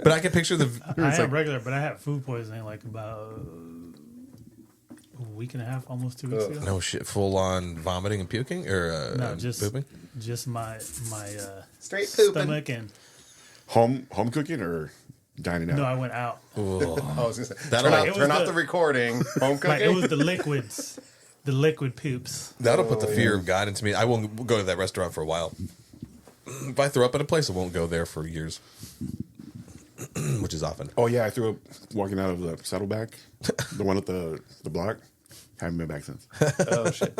But I can picture the. I am regular, but I had food poisoning like about a week and a half, almost 2 weeks ago. No shit, full on vomiting and puking, or No, just pooping. just my Straight pooping. stomach and Home cooking or dining out? no, I went out. I was gonna say, That'll- turn off the- the recording. Home cooking. Like it was the liquids, the liquid poops. That'll put the fear of God into me. I won't go to that restaurant for a while. If I throw up in a place, I won't go there for years, which is often. Oh yeah, I threw up walking out of the Saddleback, the one at the block. Haven't been back since. Oh shit.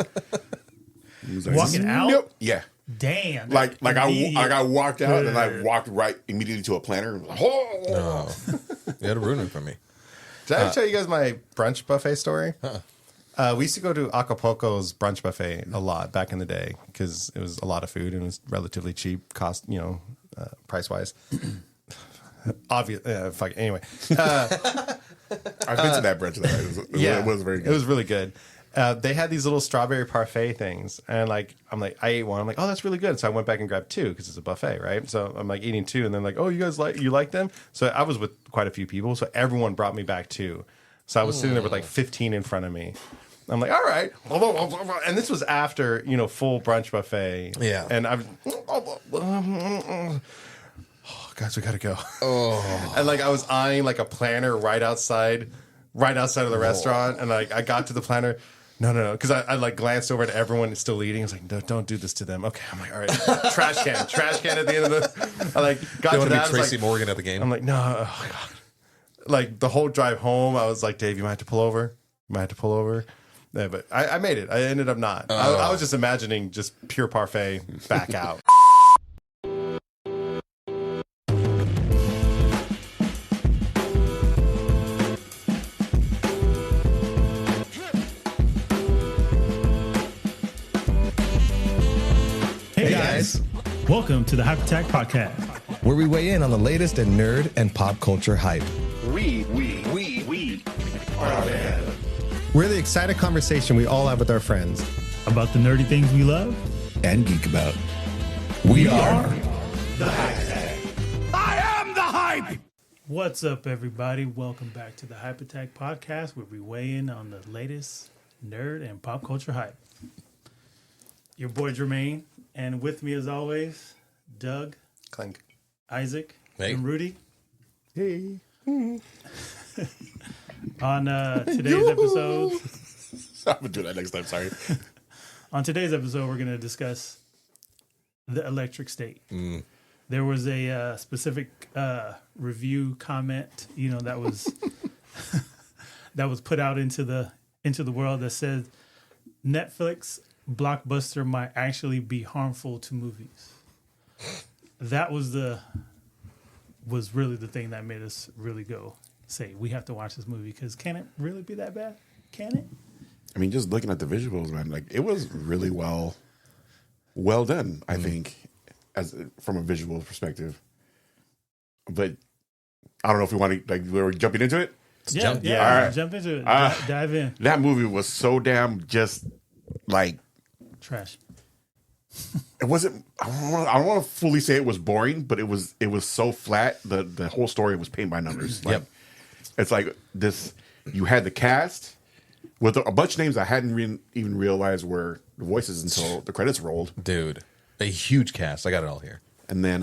He was like, Walking out? Nope. Yeah. Damn. Like Immediate. I walked out and I walked right immediately to a planter. Like, oh. Oh, you had to ruin it for me. Did I tell you guys my brunch buffet story? We used to go to Acapulco's brunch buffet a lot back in the day because it was a lot of food and it was relatively cheap, price wise. Obvious. Anyway, I've been to that brunch. It was very good. It was really good. They had these little strawberry parfait things, and I ate one. I'm like, oh, that's really good. So I went back and grabbed two because it's a buffet, right? So I'm like eating two, and then like, oh, you guys like them? So I was with quite a few people, so everyone brought me back two. So I was sitting there with like 15 in front of me. I'm like, all right, and this was after full brunch buffet. Yeah, and I was. Oh, guys, we gotta go. Oh, and I was eyeing like a planner right outside of the restaurant, and I got to the planner. No, because I glanced over at everyone that's still eating. I was like, no, don't do this to them. Okay, I'm like, all right, trash can at the end of the. I got don't to that. Be Tracy Morgan at the game. I'm like, no, oh God. The whole drive home, I was like, Dave, you might have to pull over. Yeah, but I made it. I ended up not. I was just imagining just pure parfait back out. Hey guys, welcome to the Hype Attack Podcast. Where we weigh in on the latest in nerd and pop culture hype. We We're the excited conversation we all have with our friends. About the nerdy things we love. And geek about. We are the Hype. I am the Hype. What's up, everybody? Welcome back to the Hype Attack Podcast, where we weigh in on the latest nerd and pop culture hype. Your boy Jermaine, and with me as always, Doug, Clink. Isaac, Hey. and Rudy. Hey. On today's episode, I'm gonna do that next time. Sorry. we're going to discuss the Electric State. There was a specific review comment, that was that was put out into the world that said Netflix blockbuster might actually be harmful to movies. That was really the thing that made us really say we have to watch this movie, because can it really be that bad? Can it? I mean, just looking at the visuals, man, it was really well done. I think, from a visual perspective. But I don't know if we want to we're jumping into it. Jump into it. Dive in. That movie was so damn just Trash. it wasn't. I don't want to fully say it was boring, but it was so flat. The whole story was paint by numbers. Yep. It's like this. You had the cast with a bunch of names I hadn't even realized were the voices until the credits rolled. Dude, a huge cast. I got it all here. And then,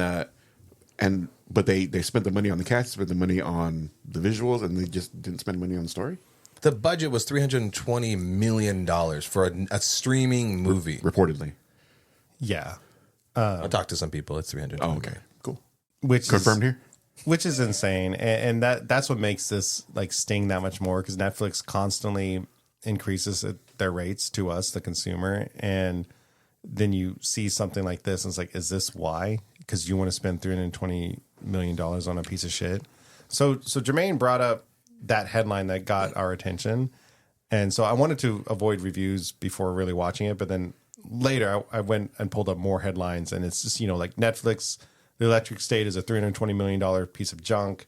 but they spent the money on the cast, spent the money on the visuals, and they just didn't spend money on the story. The budget was $320 million for a streaming movie. Reportedly. Yeah. I talked to some people. It's 300. Oh, okay, cool. Which Confirmed here. Which is insane, and that's what makes this sting that much more, because Netflix constantly increases their rates to us, the consumer, and then you see something like this, and it's like, is this why? Because you want to spend $320 million on a piece of shit. So Jermaine brought up that headline that got our attention, and so I wanted to avoid reviews before really watching it, but then later I went and pulled up more headlines, and it's just Netflix. The Electric State is a $320 million piece of junk.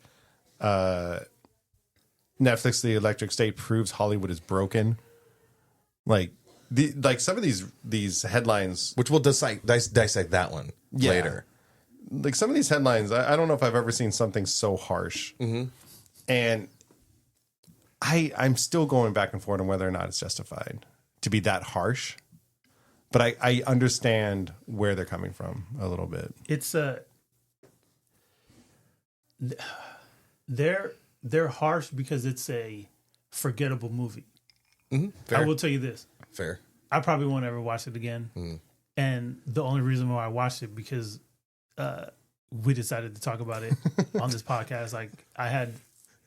Netflix, The Electric State proves Hollywood is broken. Some of these headlines, Which we'll dissect that one later. like some of these headlines, I don't know if I've ever seen something so harsh. And I'm still going back and forth on whether or not it's justified to be that harsh. But I understand where they're coming from a little bit. It's they're harsh because it's a forgettable movie. Fair. I will tell you this. Fair. I probably won't ever watch it again. And the only reason why I watched it because we decided to talk about it on this podcast. Like I had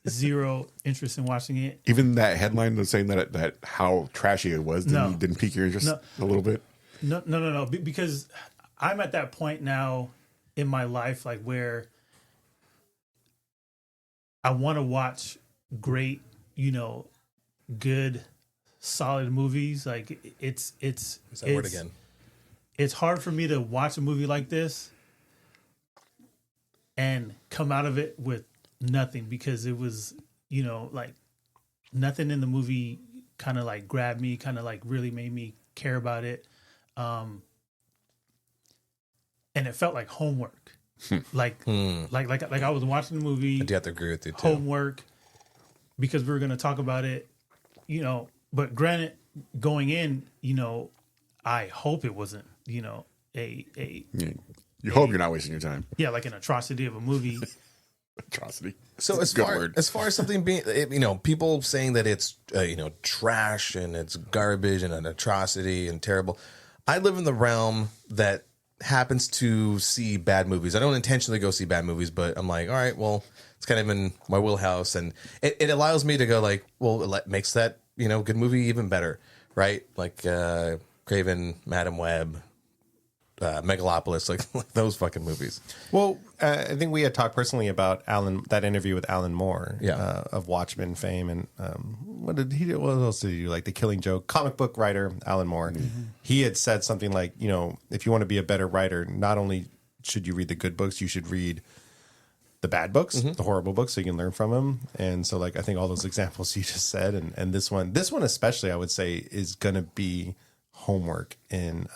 zero interest in watching it. Even that headline was saying that how trashy it was didn't pique your interest a little bit. No. Because I'm at that point now in my life, like where I want to watch great, good, solid movies. Like it's Use that word again. It's hard for me to watch a movie like this and come out of it with nothing because it was, like nothing in the movie kind of like grabbed me, kind of like really made me care about it. And it felt like homework. like I was watching the movie. I do have to agree with you too. Homework because we were going to talk about it, but granted going in, I hope it wasn't, a You hope you're not wasting your time. like an atrocity of a movie. Atrocity. So as far as something being, people saying that it's trash and it's garbage and an atrocity and terrible. I live in the realm that happens to see bad movies. I don't intentionally go see bad movies, but I'm like, all right, well, it's kind of in my wheelhouse, and it allows me to go like, well, it makes that good movie even better, right? Like Craven, Madam Web, Megalopolis, like those fucking movies. Well, I think we had talked personally about that interview with Alan Moore, of Watchmen fame, and what else did he do? Like The Killing Joke, comic book writer Alan Moore. He had said something like, if you want to be a better writer, not only should you read the good books, you should read the bad books, the horrible books, so you can learn from them. And so, like, I think all those examples you just said, and this one especially, I would say, is going to be homework in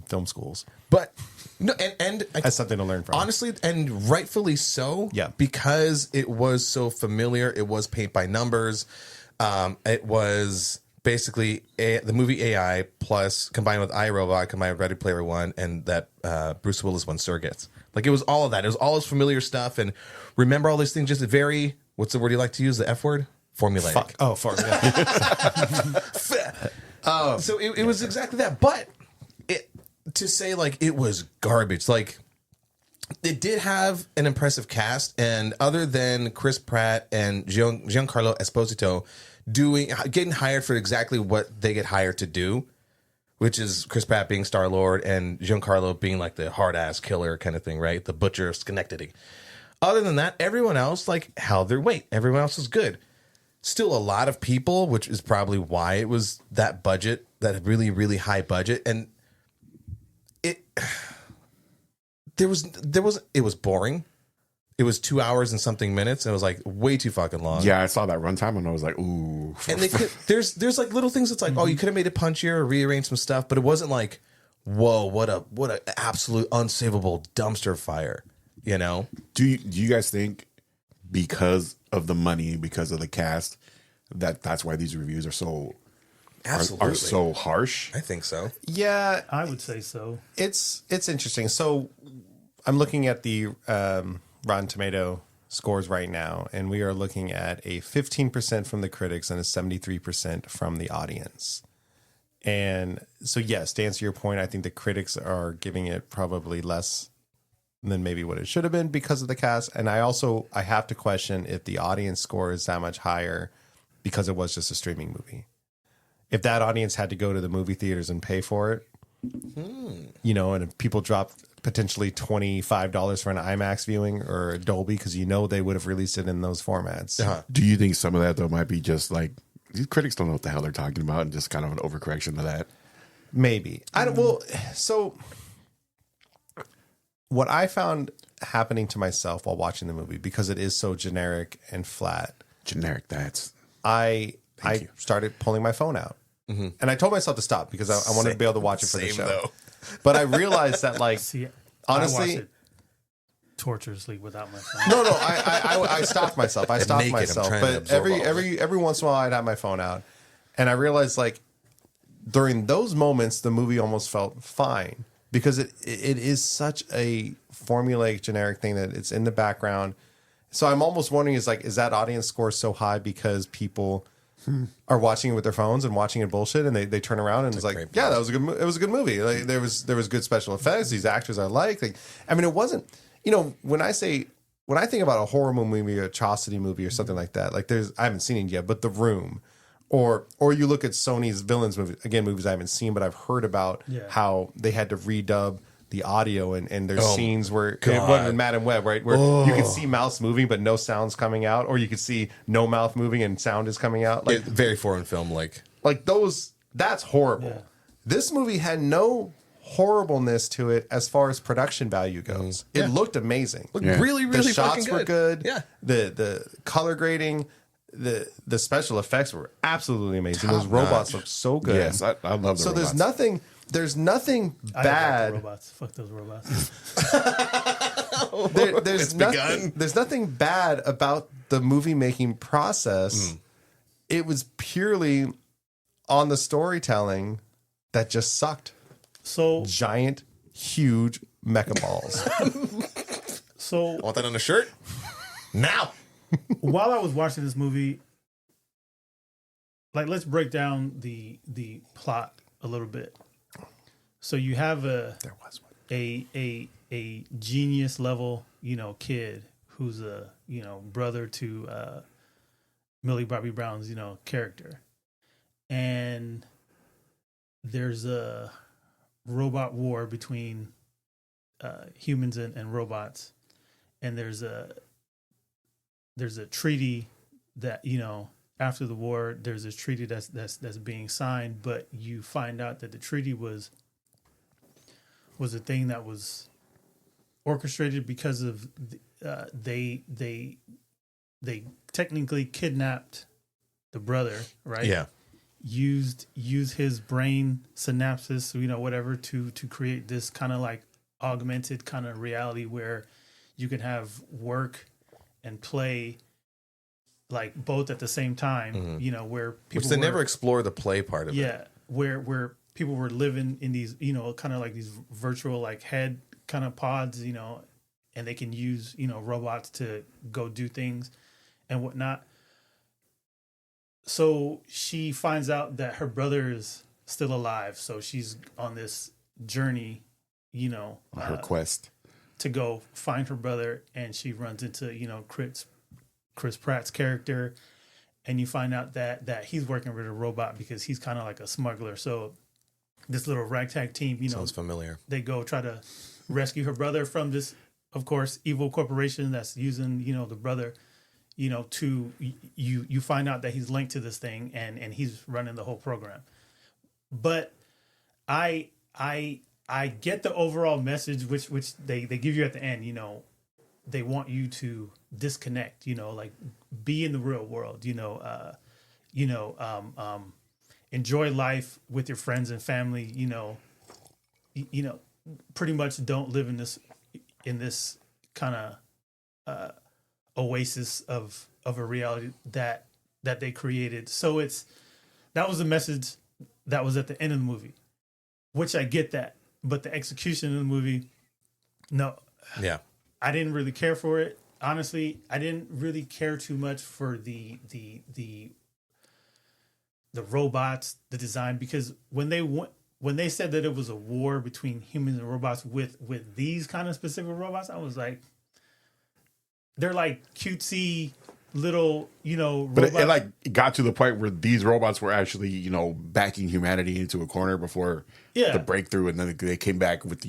film schools. But no, and has something to learn from. Honestly, and rightfully so. Yeah. Because it was so familiar. It was paint by numbers. It was basically the movie AI plus combined with iRobot, combined with Ready Player One, and that Bruce Willis one, Surrogates. Like it was all of that. It was all this familiar stuff. And remember all these things, just very, what's the word you like to use? The F word? Formulaic. Fuck. Oh, formulaic. So it was exactly that. But to say like it was garbage, like it did have an impressive cast, and other than Chris Pratt and Giancarlo Esposito getting hired for exactly what they get hired to do, which is Chris Pratt being Star-Lord and Giancarlo being like the hard-ass killer kind of thing, right? The butcher of Schenectady. Other than that, everyone else like held their weight. Everyone else was good. Still a lot of people, which is probably why it was that budget, that really, really high budget. And it was boring. It was 2 hours and something minutes. And it was like way too fucking long. Yeah, I saw that runtime and I was like, ooh. And there's like little things that's like, oh, you could have made it punchier or rearranged some stuff, but it wasn't like, whoa, what a absolute unsavable dumpster fire, Do you guys think because of the money, because of the cast, that's why these reviews are so absolutely are so harsh? I think so. Yeah, I would say so. it's interesting. So I'm looking at the Rotten Tomato scores right now, and we are looking at a 15% from the critics and a 73% from the audience. And so, yes, to answer your point, I think the critics are giving it probably less than maybe what it should have been because of the cast. And I have to question if the audience score is that much higher because it was just a streaming movie. If that audience had to go to the movie theaters and pay for it, and if people dropped potentially $25 for an IMAX viewing or a Dolby, because they would have released it in those formats. Do you think some of that though might be just like these critics don't know what the hell they're talking about and just kind of an overcorrection to that? Maybe. I don't. Well, so what I found happening to myself while watching the movie, because it is so generic and flat, I started pulling my phone out. And I told myself to stop because I wanted to be able to watch it for the show. Though. But I realized that, like, See, honestly, I watched torture sleep without my phone. No, I stopped myself. I stopped naked, I'm myself. trying to But absorb all of every once in a while, I'd have my phone out, and I realized like during those moments, the movie almost felt fine because it is such a formulaic, generic thing that it's in the background. So I'm almost wondering, is that audience score so high because people are watching it with their phones and watching it bullshit, and they turn around and it's like, great yeah, that was a good. It was a good movie. Like there was good special effects. These actors I like. I mean, it wasn't. You know, when I think about a horror movie, a atrocity movie, or something like that, like I haven't seen it yet, but The Room, or you look at Sony's villains movies, again, movies I haven't seen, but I've heard about how they had to redub the audio and there's scenes where one in Madam Web, right, where you can see mouths moving but no sounds coming out, or you can see no mouth moving and sound is coming out. Like very foreign film, like those. That's horrible. Yeah. This movie had no horribleness to it as far as production value goes. It looked amazing. really, The really shots fucking were good. Yeah, The color grading, the special effects were absolutely amazing. Those robots look so good. Yes, I love the So robots. there's nothing I like the bad. robots. Fuck those robots. There's nothing bad about the movie making process. It was purely on the storytelling that just sucked. So Giant, huge mecha balls. so want that on a shirt now. while I was watching this movie, like let's break down the plot a little bit. So you have There was one. a genius level, kid who's a, brother to Millie Bobby Brown's, character. And there's a robot war between humans and robots. And there's a treaty that, after the war, there's this treaty that's being signed, but you find out that the treaty was a thing that was orchestrated because of they technically kidnapped the brother, right? Yeah, Used his brain synapses, whatever, to create this kind of like augmented kind of reality where you can have work and play like both at the same time, where people which they never explore the play part of it. yeah, where people were living in these, kind of like these virtual like head kind of pods, and they can use, robots to go do things and whatnot. So she finds out that her brother is still alive. So she's on this journey, Her quest. to go find her brother, and she runs into, Chris Pratt's character, and you find out that he's working with a robot because he's kind of like a smuggler. So this little ragtag team, Sounds familiar. they go try to rescue her brother from this, of course, evil corporation that's using, the brother, to you find out that he's linked to this thing and he's running the whole program. But I get the overall message, which they give you at the end, they want you to disconnect, like be in the real world, enjoy life with your friends and family, pretty much don't live in this kind of oasis of a reality that they created. So that was the message that was at the end of the movie, which I get that, but the execution of the movie, no. Yeah, I didn't really care for it. Honestly, I didn't really care too much for the robots, the design, because when they said that it was a war between humans and robots with these kind of specific robots, I was like, they're like cutesy little, But robots. it got to the point where these robots were actually, backing humanity into a corner before the breakthrough, and then they came back with,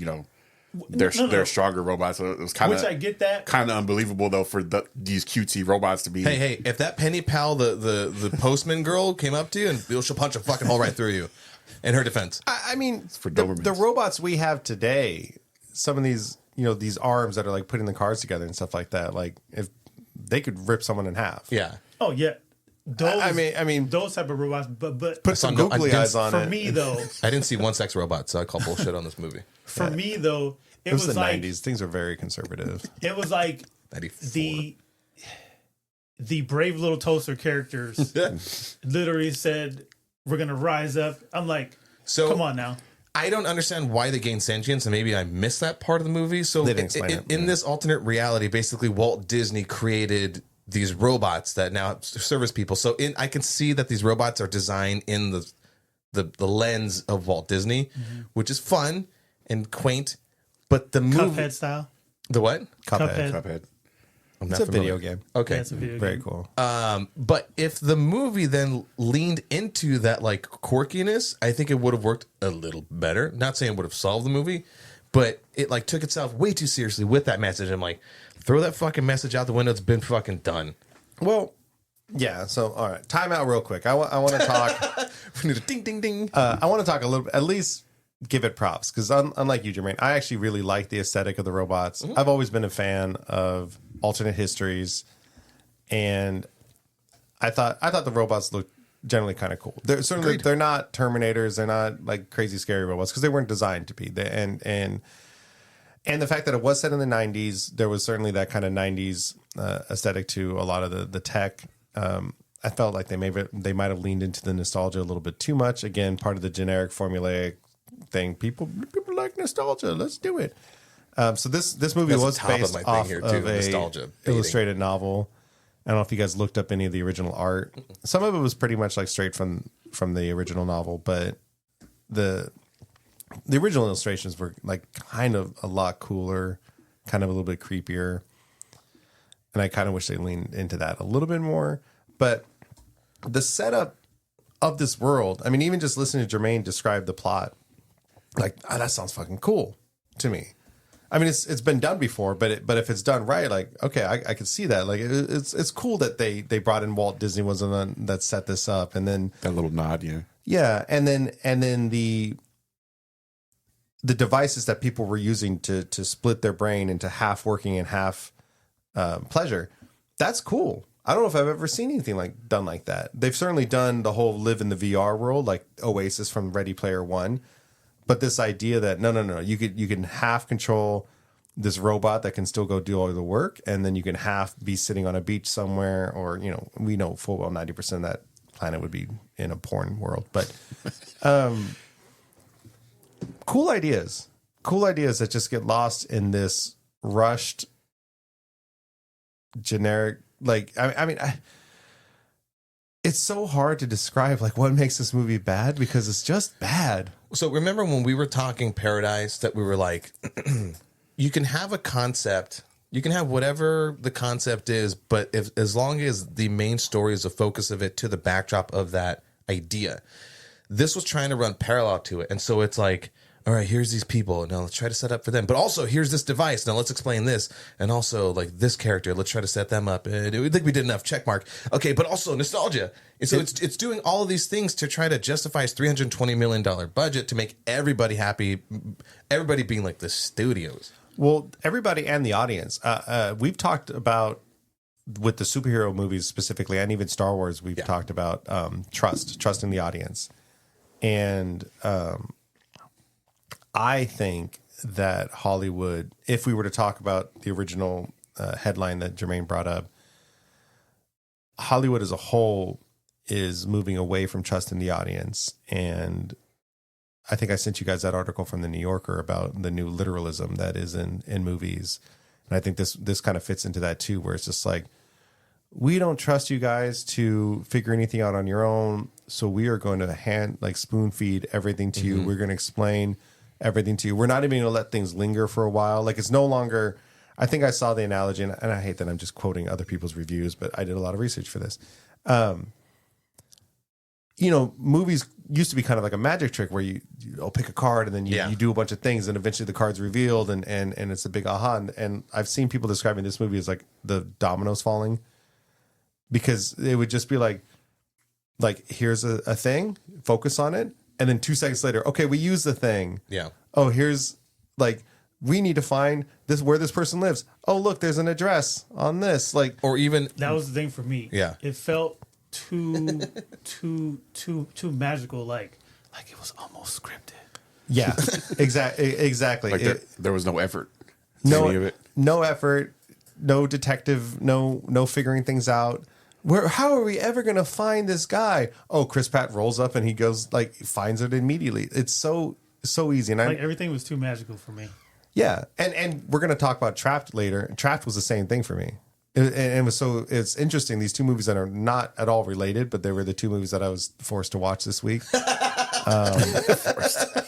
they're stronger robots. So it was kind which I of get that. kind of unbelievable though for these cutesy robots to be. Hey, if that Penny Pal, the postman girl, came up to you and she'll punch a fucking hole right through you. In her defense, I mean, for the Dobermans. robots we have today, some of these, these arms that are like putting the cars together and stuff like that, like if they could rip someone in half. yeah. Oh yeah, those. I mean, those type of robots, but put some I googly didn't- eyes on for it. me though, I didn't see one sex robot, so I call bullshit on this movie. For me though, It was the like, 90s. Things are very conservative. It was like 94. the brave little toaster characters literally said, "We're gonna rise up." I'm like, So come on now. I don't understand why they gained sentience, and maybe I missed that part of the movie. So They didn't explain it. in this alternate reality, basically Walt Disney created these robots that now service people. So I can see that these robots are designed in the lens of Walt Disney, which is fun and quaint. But the movie, Cuphead style. the what? Cuphead. Cuphead. I'm It's not a video familiar. game. Okay, Yeah, it's a video Very game. cool. but if the movie then leaned into that like quirkiness, I think it would have worked a little better. Not saying it would have solved the movie, but it like took itself way too seriously with that message. I'm like, throw that fucking message out the window. It's been fucking done. Well, yeah. So, all right. Time out real quick. I want to talk. We need a ding, ding, ding. I want to talk a little, at least give it props. Because unlike you, Jermaine, I actually really like the aesthetic of the robots. I've always been a fan of alternate histories. And I thought the robots looked generally kind of cool. They're certainly Agreed. they're not Terminators. They're not like crazy scary robots because they weren't designed to be. And the fact that it was set in the 90s, there was certainly that kind of 90s aesthetic to a lot of the tech. I felt like they might have leaned into the nostalgia a little bit too much. Again, part of the generic formulaic thing. People like nostalgia. Let's do it. So this movie That's was top of based my thing off here, too, of a nostalgia baiting. illustrated novel. I don't know if you guys looked up any of the original art. Some of it was pretty much like straight from the original novel, but the original illustrations were like kind of a lot cooler, kind of a little bit creepier. And I kind of wish they leaned into that a little bit more. But the setup of this world, I mean, even just listening to Jermaine describe the plot, like, that sounds fucking cool to me. I mean, it's been done before, but if it's done right, like, okay, I can see that. Like, it's cool that they brought in Walt Disney was the one that set this up, and then That little nod, yeah. yeah, and then the devices that people were using to split their brain into half working and half pleasure. That's cool. I don't know if I've ever seen anything done like that. They've certainly done the whole live in the VR world, like Oasis from Ready Player One. But this idea that no, you can half control this robot that can still go do all the work, and then you can half be sitting on a beach somewhere, or we know full well 90% of that planet would be in a porn world. But cool ideas that just get lost in this rushed, generic. Like it's so hard to describe like what makes this movie bad because it's just bad. So remember when we were talking Paradise that we were like, you can have a concept, you can have whatever the concept is, but as long as the main story is the focus of it to the backdrop of that idea. This was trying to run parallel to it. And so it's like, all right, here's these people. Now let's try to set up for them. But also, here's this device. Now let's explain this. And also, like this character, let's try to set them up. I think we did enough. Check mark. Okay, but also nostalgia. And so it's doing all of these things to try to justify its $320 million budget to make everybody happy. Everybody being like the studios. Well, everybody and the audience. We've talked about with the superhero movies specifically, and even Star Wars. We've talked about trusting the audience, and I think that Hollywood, if we were to talk about the original headline that Jermaine brought up, Hollywood as a whole is moving away from trusting the audience. And I think I sent you guys that article from the New Yorker about the new literalism that is in movies. And I think this kind of fits into that too, where it's just like, we don't trust you guys to figure anything out on your own. So we are going to spoon feed everything to you. We're going to explain everything to you. We're not even going to let things linger for a while. Like it's no longer, I think I saw the analogy, and I hate that I'm just quoting other people's reviews, but I did a lot of research for this. Movies used to be kind of like a magic trick where you'll pick a card and then you do a bunch of things and eventually the card's revealed and it's a big aha. And I've seen people describing this movie as like the dominoes falling, because it would just be like here's a thing, focus on it. And then 2 seconds later, okay, we use the thing. Yeah. Oh, here's we need to find where this person lives. Oh, look, there's an address on this. Or even That was the thing for me. Yeah. It felt too magical, like it was almost scripted. Yeah, exactly. Like there was no effort. to No, any of it. no effort, no detective, no figuring things out. How are we ever going to find this guy? Oh, Chris Pratt rolls up and he goes like finds it immediately. It's so easy, and Like everything was too magical for me. yeah, and we're going to talk about Trapped later. Trapped was the same thing for me. It was it's interesting. These two movies that are not at all related, but they were the two movies that I was forced to watch this week.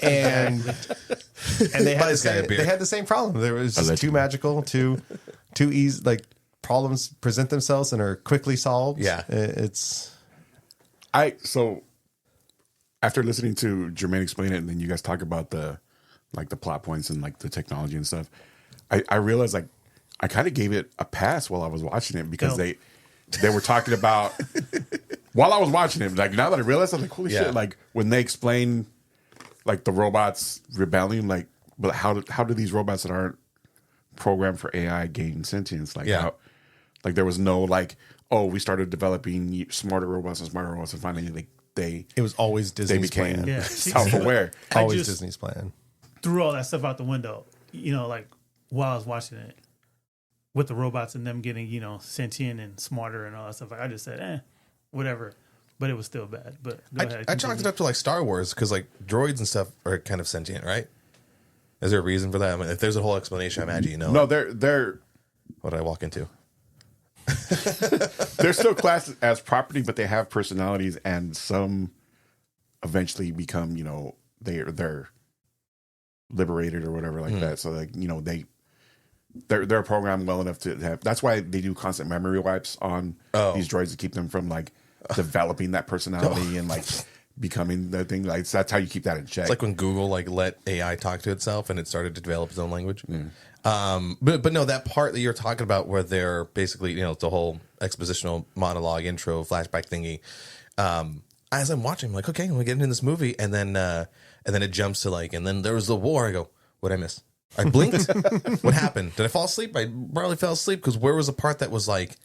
And they had the same problem. There was just too magical, too easy. Like problems present themselves and are quickly solved. Yeah, it's. So after listening to Jermaine explain it, and then you guys talk about the plot points and like the technology and stuff, I realized like I kind of gave it a pass while I was watching it because they were talking about while I was watching it. Like now that I realized, I'm like, holy shit! Like when they explain like the robots rebelling, like, but how do these robots that aren't programmed for AI gain sentience? Like how, like there was no like, oh, we started developing smarter robots, and finally it was always Disney's they became plan. self-aware. Always Disney's plan. Threw all that stuff out the window, like while I was watching it, with the robots and them getting, sentient and smarter and all that stuff. I just said, whatever. But it was still bad. But go ahead. I chalked it up to like Star Wars because like droids and stuff are kind of sentient, right? Is there a reason for that? I mean, if there's a whole explanation, I imagine you know. No, they're What did I walk into? they're still classed as property, but they have personalities, and some eventually become, they're liberated or whatever like that. So like, they're programmed well enough to have. That's why they do constant memory wipes on these droids to keep them from like developing that personality and like becoming the thing. Like that's how you keep that in check. It's like when Google like let AI talk to itself and it started to develop its own language. But no, that part that you're talking about where they're basically, the whole expositional monologue intro flashback thingy. As I'm watching, I'm like, okay, we get into this movie, and then it jumps to like, and then there was the war. I go, what'd I miss? I blinked. What happened? Did I fall asleep? I probably fell asleep because where was the part that was like,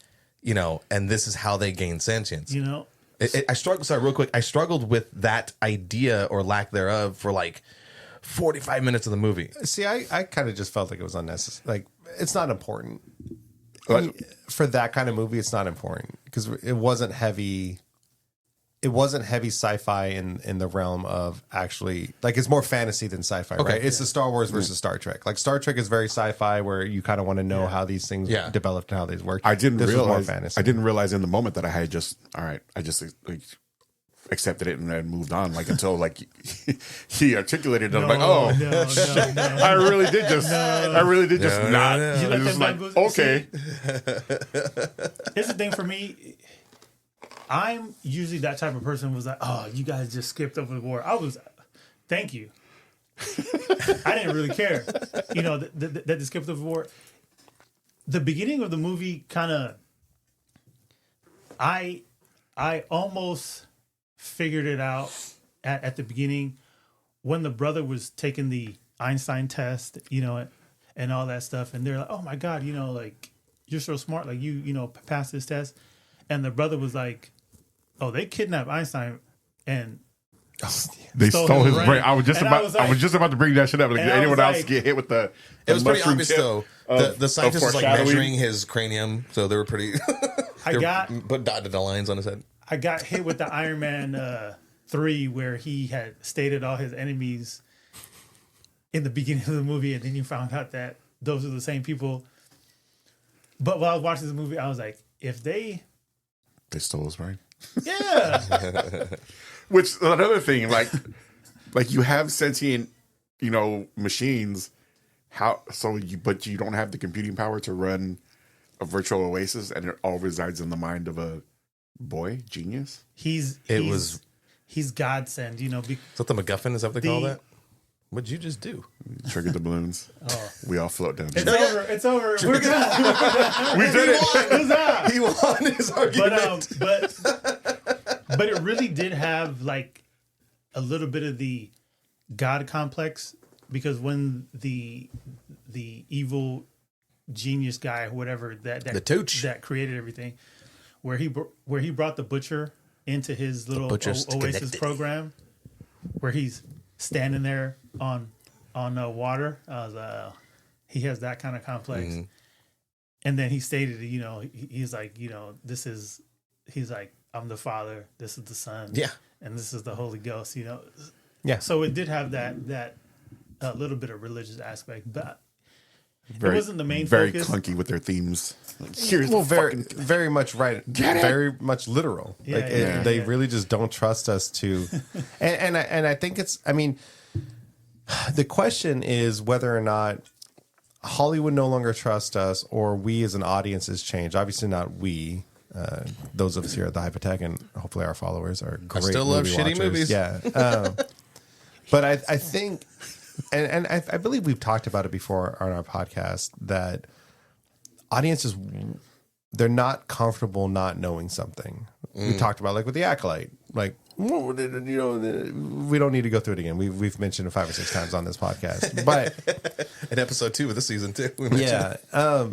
and this is how they gain sentience. I struggled. Sorry, real quick. I struggled with that idea or lack thereof for like 45 minutes of the movie. See, I kind of just felt like it was unnecessary. Like it's not important for that kind of movie. It's not important because it wasn't heavy. It wasn't heavy sci-fi in the realm of actually like it's more fantasy than sci-fi, right? It's the Star Wars versus Star Trek. Like Star Trek is very sci-fi where you kind of want to know how these things developed and how these work. I didn't This was more realize. fantasy. I didn't realize in the moment that I had just like, accepted it and then moved on. Like until like he articulated it. I'm like, oh, no. I really did just. I really did just not. You I let was them just like, bamboozle- okay. Here's the thing for me. I'm usually that type of person who was like, oh, you guys just skipped over the war. Thank you. I didn't really care. That they skipped over the war. The beginning of the movie kind of, I almost figured it out at the beginning when the brother was taking the Einstein test, and all that stuff. And they're like, oh my God, like you're so smart. Like you passed this test. And the brother was like, oh, they kidnapped Einstein and They stole his brain. I was I was just about to bring that shit up. Like, did anyone else get hit with the? It was pretty mushroom obvious tip though. of- The scientist of was like foreshadowing? measuring his cranium, so they were pretty. But dotted the lines on his head. I got hit with the Iron Man 3 where he had stated all his enemies in the beginning of the movie, and then you found out that those are the same people. But while I was watching this movie, I was like, if they stole his brain. Yeah. Which another thing, like you have sentient, machines. But you don't have the computing power to run a virtual oasis, and it all resides in the mind of a boy genius. He's God sent, Is that the MacGuffin? Is that what they call that? What'd you just do? Triggered the balloons. We all float down. It's over. We're good. We did it. He won his argument. But it really did have like a little bit of the God complex, because when the evil genius guy, whatever the Tooch that created everything, where he brought the butcher into his little Oasis program, where he's standing there on water. He has that kind of complex. Mm-hmm. And then he stated, he's like, he's like, I'm the Father, this is the Son, Yeah. and this is the Holy Ghost. Yeah. So it did have that a little bit of religious aspect, but Very, it wasn't the main very focus. clunky with their themes. Like, here's Well, the very, fucking very much right. Get it? Very much literal. Yeah, like yeah, they yeah. really just don't trust us to. and I think it's. I mean, the question is whether or not Hollywood no longer trusts us, or we as an audience has changed. Obviously, not we. Those of us here at the Hypotech, and hopefully our followers are great. still love movie shitty watchers. movies. Yeah, but I think, and I believe we've talked about it before on our podcast, that audiences, they're not comfortable not knowing something. We talked about, like, with The Acolyte, like, we don't need to go through it again. We've mentioned it 5 or 6 times on this podcast, but In episode 2 of the season 2. we mentioned it. yeah.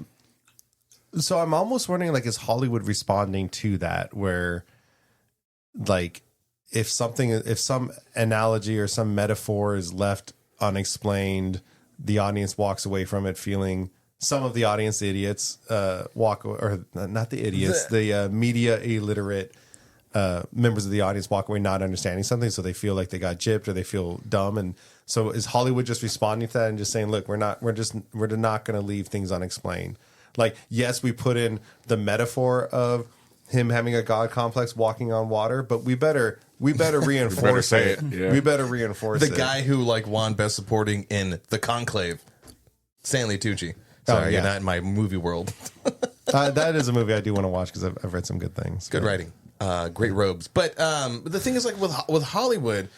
So I'm almost wondering, like, is Hollywood responding to that, where, like, if some analogy or some metaphor is left unexplained, the audience walks away from it feeling. Some of the audience, the idiots, walk, or not the idiots, the media illiterate members of the audience walk away not understanding something, so they feel like they got gypped or they feel dumb. And so is Hollywood just responding to that and just saying, look, we're not going to leave things unexplained. Like, yes, we put in the metaphor of him having a god complex, walking on water, but we better reinforce say it. it, yeah. We better reinforce The it. guy who like won Best Supporting in The Conclave, Stanley Tucci. Sorry, yeah. you're not in my movie world. That is a movie I do want to watch because I've read some good things. Good writing, great robes. But the thing is, like, with Hollywood,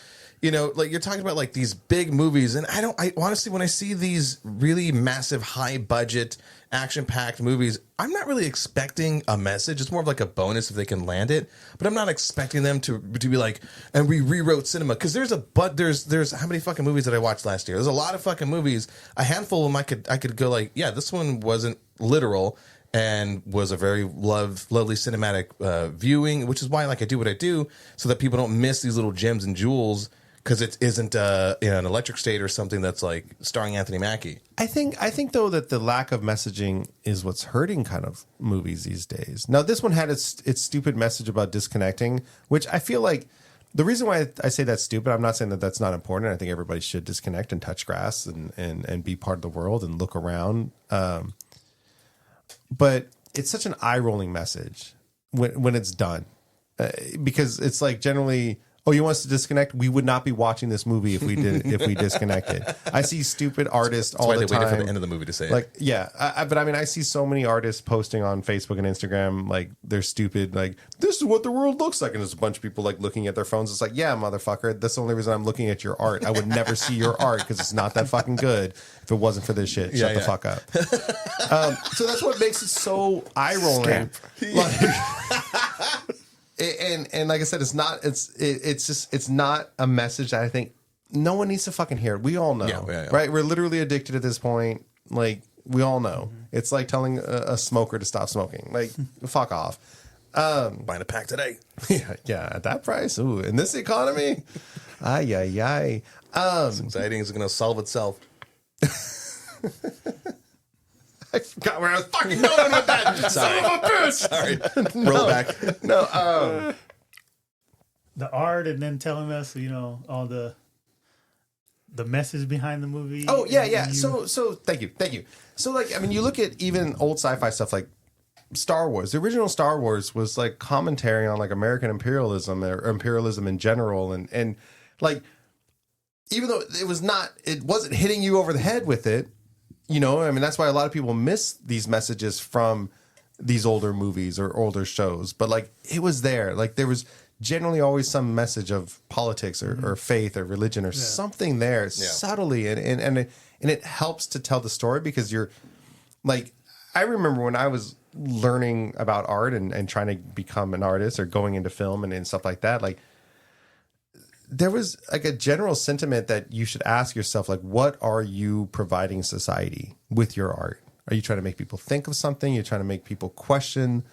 like, you're talking about, like, these big movies, and I honestly, when I see these really massive, high budget, action packed movies, I'm not really expecting a message. It's more of like a bonus if they can land it, but I'm not expecting them to be like, and we rewrote cinema, because there's how many fucking movies that I watched last year? There's a lot of fucking movies. A handful of them I could go like, yeah, this one wasn't literal and was a very lovely cinematic viewing, which is why, like, I do what I do, so that people don't miss these little gems and jewels, because it isn't an Electric State or something that's like starring Anthony Mackie. I think though that the lack of messaging is what's hurting kind of movies these days. Now, this one had its stupid message about disconnecting, which I feel like the reason why I say that's stupid, I'm not saying that that's not important. I think everybody should disconnect and touch grass and be part of the world and look around. But it's such an eye-rolling message when it's done, because it's like generally, oh, you want us to disconnect? We would not be watching this movie if we disconnected. I see stupid artists all That's the why they time. waited for the end of the movie to say Like, it. yeah, but I mean, I see so many artists posting on Facebook and Instagram, like, they're stupid, like, this is what the world looks like, and there's a bunch of people like looking at their phones. It's like, yeah, motherfucker, that's the only reason I'm looking at your art. I would never see your art because it's not that fucking good if it wasn't for this shit. Shut the fuck up. So that's what makes it so eye rolling. And like I said, it's not a message that I think no one needs to fucking hear. We all know, Yeah. right? We're literally addicted at this point. Like, we all know. It's like telling a smoker to stop smoking. Like, fuck off. Buying a pack today. Yeah, at that price. Ooh, in this economy, ay. Anxiety is going to solve itself. I forgot where I was fucking going with that. Sorry. Son of a bitch. Sorry. Roll back. No, The art, and then telling us, all the message behind the movie. Oh yeah. And So thank you. So, like, I mean, you look at even old sci-fi stuff like Star Wars. The original Star Wars was like commentary on like American imperialism or imperialism in general, and like, even though it wasn't hitting you over the head with it. I mean, that's why a lot of people miss these messages from these older movies or older shows. But, like, it was there. Like, there was generally always some message of politics or faith or religion or something there subtly. And it helps to tell the story, because you're, like, I remember when I was learning about art and trying to become an artist or going into film and stuff like that, like, there was like a general sentiment that you should ask yourself, like, what are you providing society with your art? Are you trying to make people think of something? You're trying to make people question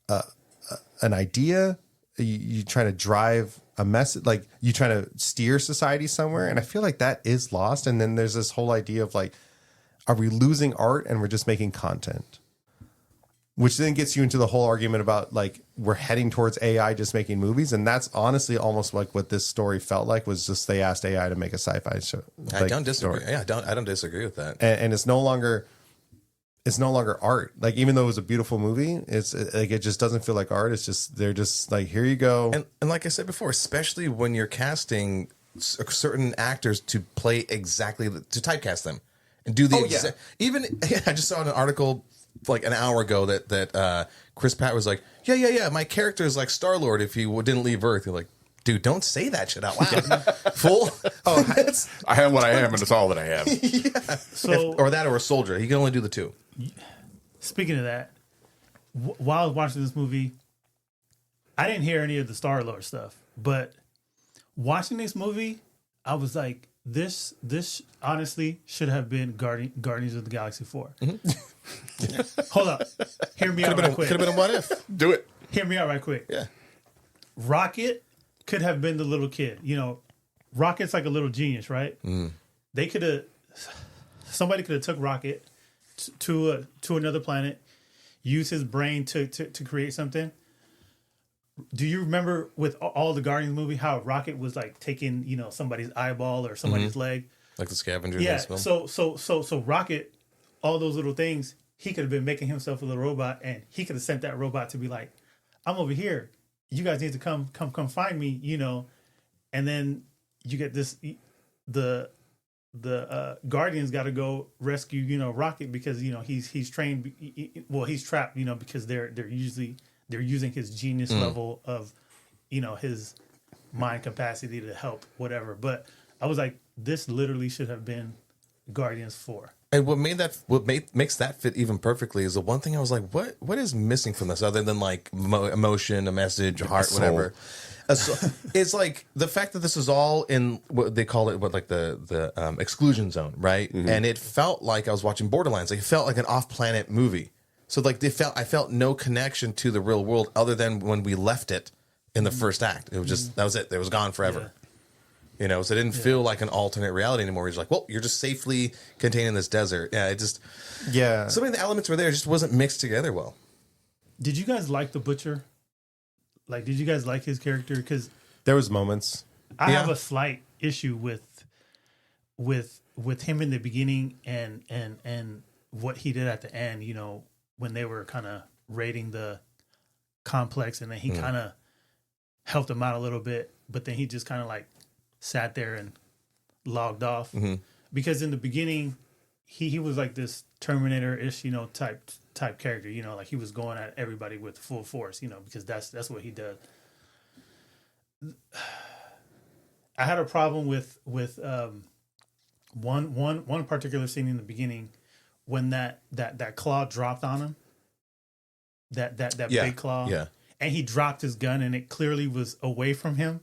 an idea? You trying to drive a message, like you trying to steer society somewhere, and I feel like that is lost. And then there's this whole idea of like, are we losing art and we're just making content? Which then gets you into the whole argument about like we're heading towards AI just making movies, and that's honestly almost like what this story felt like, was just they asked AI to make a sci-fi show. I don't disagree. Yeah, I don't disagree with that. And it's no longer art. Like, even though it was a beautiful movie, it's like it just doesn't feel like art. It's just they're just like, here you go. And like I said before, especially when you're casting certain actors to play exactly to typecast them and do the even I just saw an article like an hour ago that Chris Pratt was like, yeah, my character is like Star-Lord if he didn't leave Earth. You're like, dude, don't say that shit out loud. Fool. I am what I am, and it's all that I am. Yeah. So, or that, or a soldier. He can only do the two. Speaking of that, while I was watching this movie, I didn't hear any of the Star-Lord stuff, but watching this movie, I was like, this honestly should have been Guardians of the Galaxy 4. Hold up. Hear me out right quick. Could have been a what if. Do it. Hear me out right quick. Yeah. Rocket could have been the little kid. You know, Rocket's like a little genius, right? They could have, somebody could have took Rocket to another planet, use his brain to create something. Do you remember with all the Guardians movie how Rocket was like taking, you know, somebody's eyeball or somebody's leg? Like the scavenger. Yeah. In this film. So Rocket, all those little things, he could have been making himself a little robot, and he could have sent that robot to be like, I'm over here. You guys need to come find me, you know. And then you get this, the Guardians got to go rescue, you know, Rocket, because, you know, he's trained. Well, he's trapped, you know, because they're using his genius level of, you know, his mind capacity to help whatever. But I was like, this literally should have been Guardians 4. And what makes that fit even perfectly is the one thing I was like, what is missing from this other than like emotion, a message, a heart, whatever. It's like the fact that this is all in what they call it, the exclusion zone, right? And it felt like I was watching Borderlands. Like, it felt like an off-planet movie. So like I felt no connection to the real world other than when we left it in the first act. It was just that was it. It was gone forever. Yeah. You know, so it didn't feel like an alternate reality anymore. He's like, well, you're just safely contained in this desert. Yeah, it just so many of the elements were there, it just wasn't mixed together well. Did you guys like the Butcher? Like, did you guys like his character? Because there was moments. I have a slight issue with him in the beginning and what he did at the end. You know, when they were kind of raiding the complex, and then he kind of helped them out a little bit, but then he just kind of like sat there and logged off. Because in the beginning, he was like this Terminator-ish, you know, type character. You know, like he was going at everybody with full force. You know, because that's what he does. I had a problem with one particular scene in the beginning when that claw dropped on him. That big claw. Yeah. And he dropped his gun, and it clearly was away from him.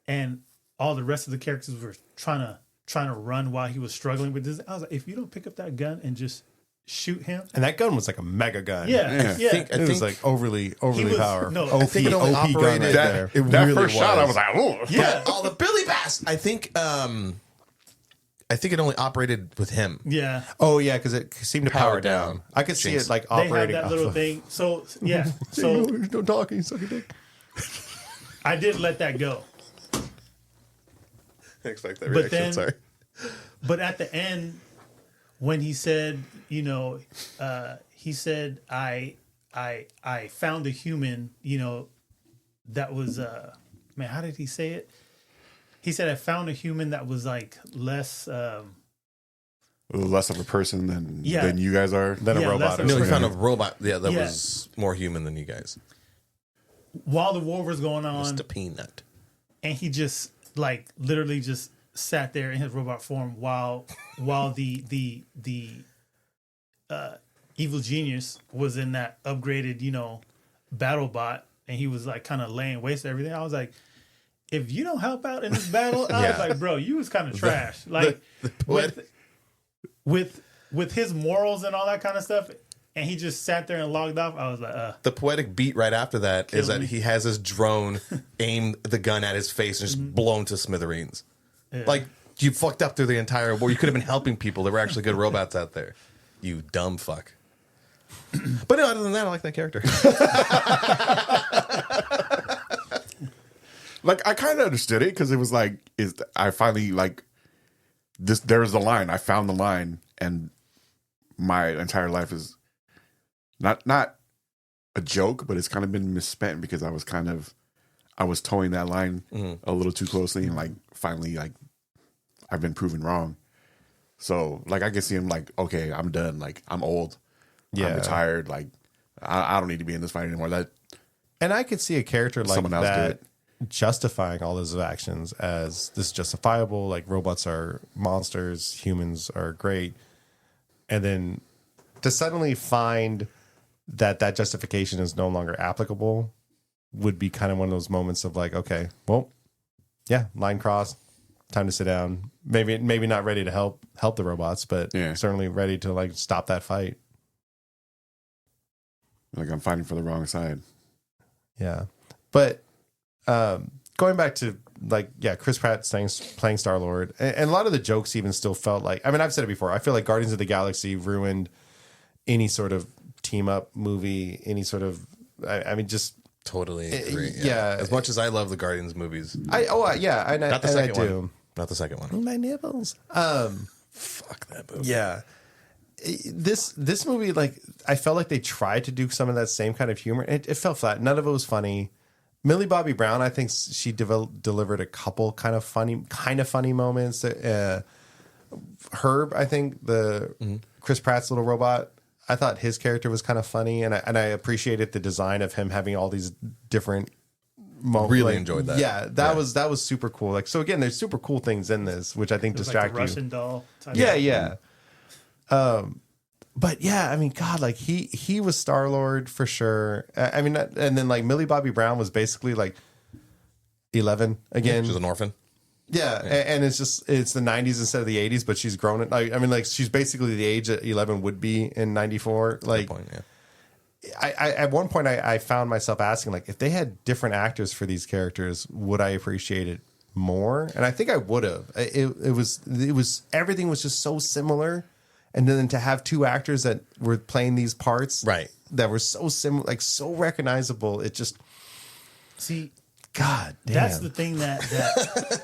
And all the rest of the characters were trying to run while he was struggling with this. I was like, if you don't pick up that gun and just shoot him. And that gun was like a mega gun. Yeah. I think it was like overly powerful. No, I think it only operated there. That really first shot, I was like, oh. Yeah. Oh, the Billy Bass. I think it only operated with him. Yeah. Oh yeah, because it seemed to power Power down. down. I could see Jinx. it like They had operating that off little of. thing. So, yeah. So no talking, suck a dick. I did let that go. I expect that But reaction. then- Sorry. But at the end, when he said, you know, he said, I found a human, you know, that was, man, how did he say it? He said, I found a human that was like less, Less of a person than you guys are. Than a Yeah, robot. that's or No, he something. found a robot. Yeah, that Yeah. was more human than you guys. while the war was going Just on, a peanut. and he just like literally just sat there in his robot form while the evil genius was in that upgraded, you know, battle bot, and he was like kind of laying waste to everything. I was like, if you don't help out in this battle, I was like, bro, you was kind of trash. Like with his morals and all that kind of stuff, and he just sat there and logged off. I was like, The poetic beat right after that is that me. he has his drone aim the gun at his face and just blown to smithereens. Like, you fucked up through the entire war. You could have been helping people. There were actually good robots out there. You dumb fuck. But no, other than that, I like that character. Like, I kind of understood it because it was like, I finally like this. There was the line. I found the line, and my entire life is not a joke, but it's kind of been misspent because I was towing that line a little too closely, and like finally, like I've been proven wrong. So like I can see him like, okay, I'm done. Like I'm old. Yeah. I'm retired. Like I don't need to be in this fight anymore. That And I could see a character like Someone else do that it. justifying all those actions as this is justifiable. Like robots are monsters, humans are great. And then to suddenly find that justification is no longer applicable would be kind of one of those moments of like, okay, well, yeah, line cross, time to sit down. Maybe not ready to help the robots, but Yeah. certainly ready to like stop that fight. like I'm fighting for the wrong side. Yeah. But going back to like, yeah, Chris Pratt playing Star-Lord, and a lot of the jokes even still felt like, I mean, I've said it before, I feel like Guardians of the Galaxy ruined any sort of team up movie, any sort of, I mean, just, Totally agree. yeah. As much as I love the Guardians movies. not Not the second do. one. Not the second one. My nibbles. Fuck that movie. Yeah. This movie, like, I felt like they tried to do some of that same kind of humor. It felt flat. None of it was funny. Millie Bobby Brown, I think she delivered a couple kind of funny moments. Herb, I think Chris Pratt's little robot, I thought his character was kind of funny, and I appreciated the design of him having all these different moments. Really enjoyed that. Yeah, that was super cool. Like, so again, there's super cool things in this, which I think it was distract like the you. Russian doll. Type Yeah. But yeah, I mean, God, like he was Star-Lord for sure. I mean, and then like Millie Bobby Brown was basically like 11 again. She's an orphan. Yeah, and it's the 90s instead of the 80s, but she's grown it. Like, I mean, like she's basically the age that 11 would be in 94. Like, Good point, yeah. I at one point I found myself asking, like, if they had different actors for these characters, would I appreciate it more? And I think I would have. It was everything was just so similar, and then to have two actors that were playing these parts, Right. that were so similar, like so recognizable. It just, See, God damn, that's the thing that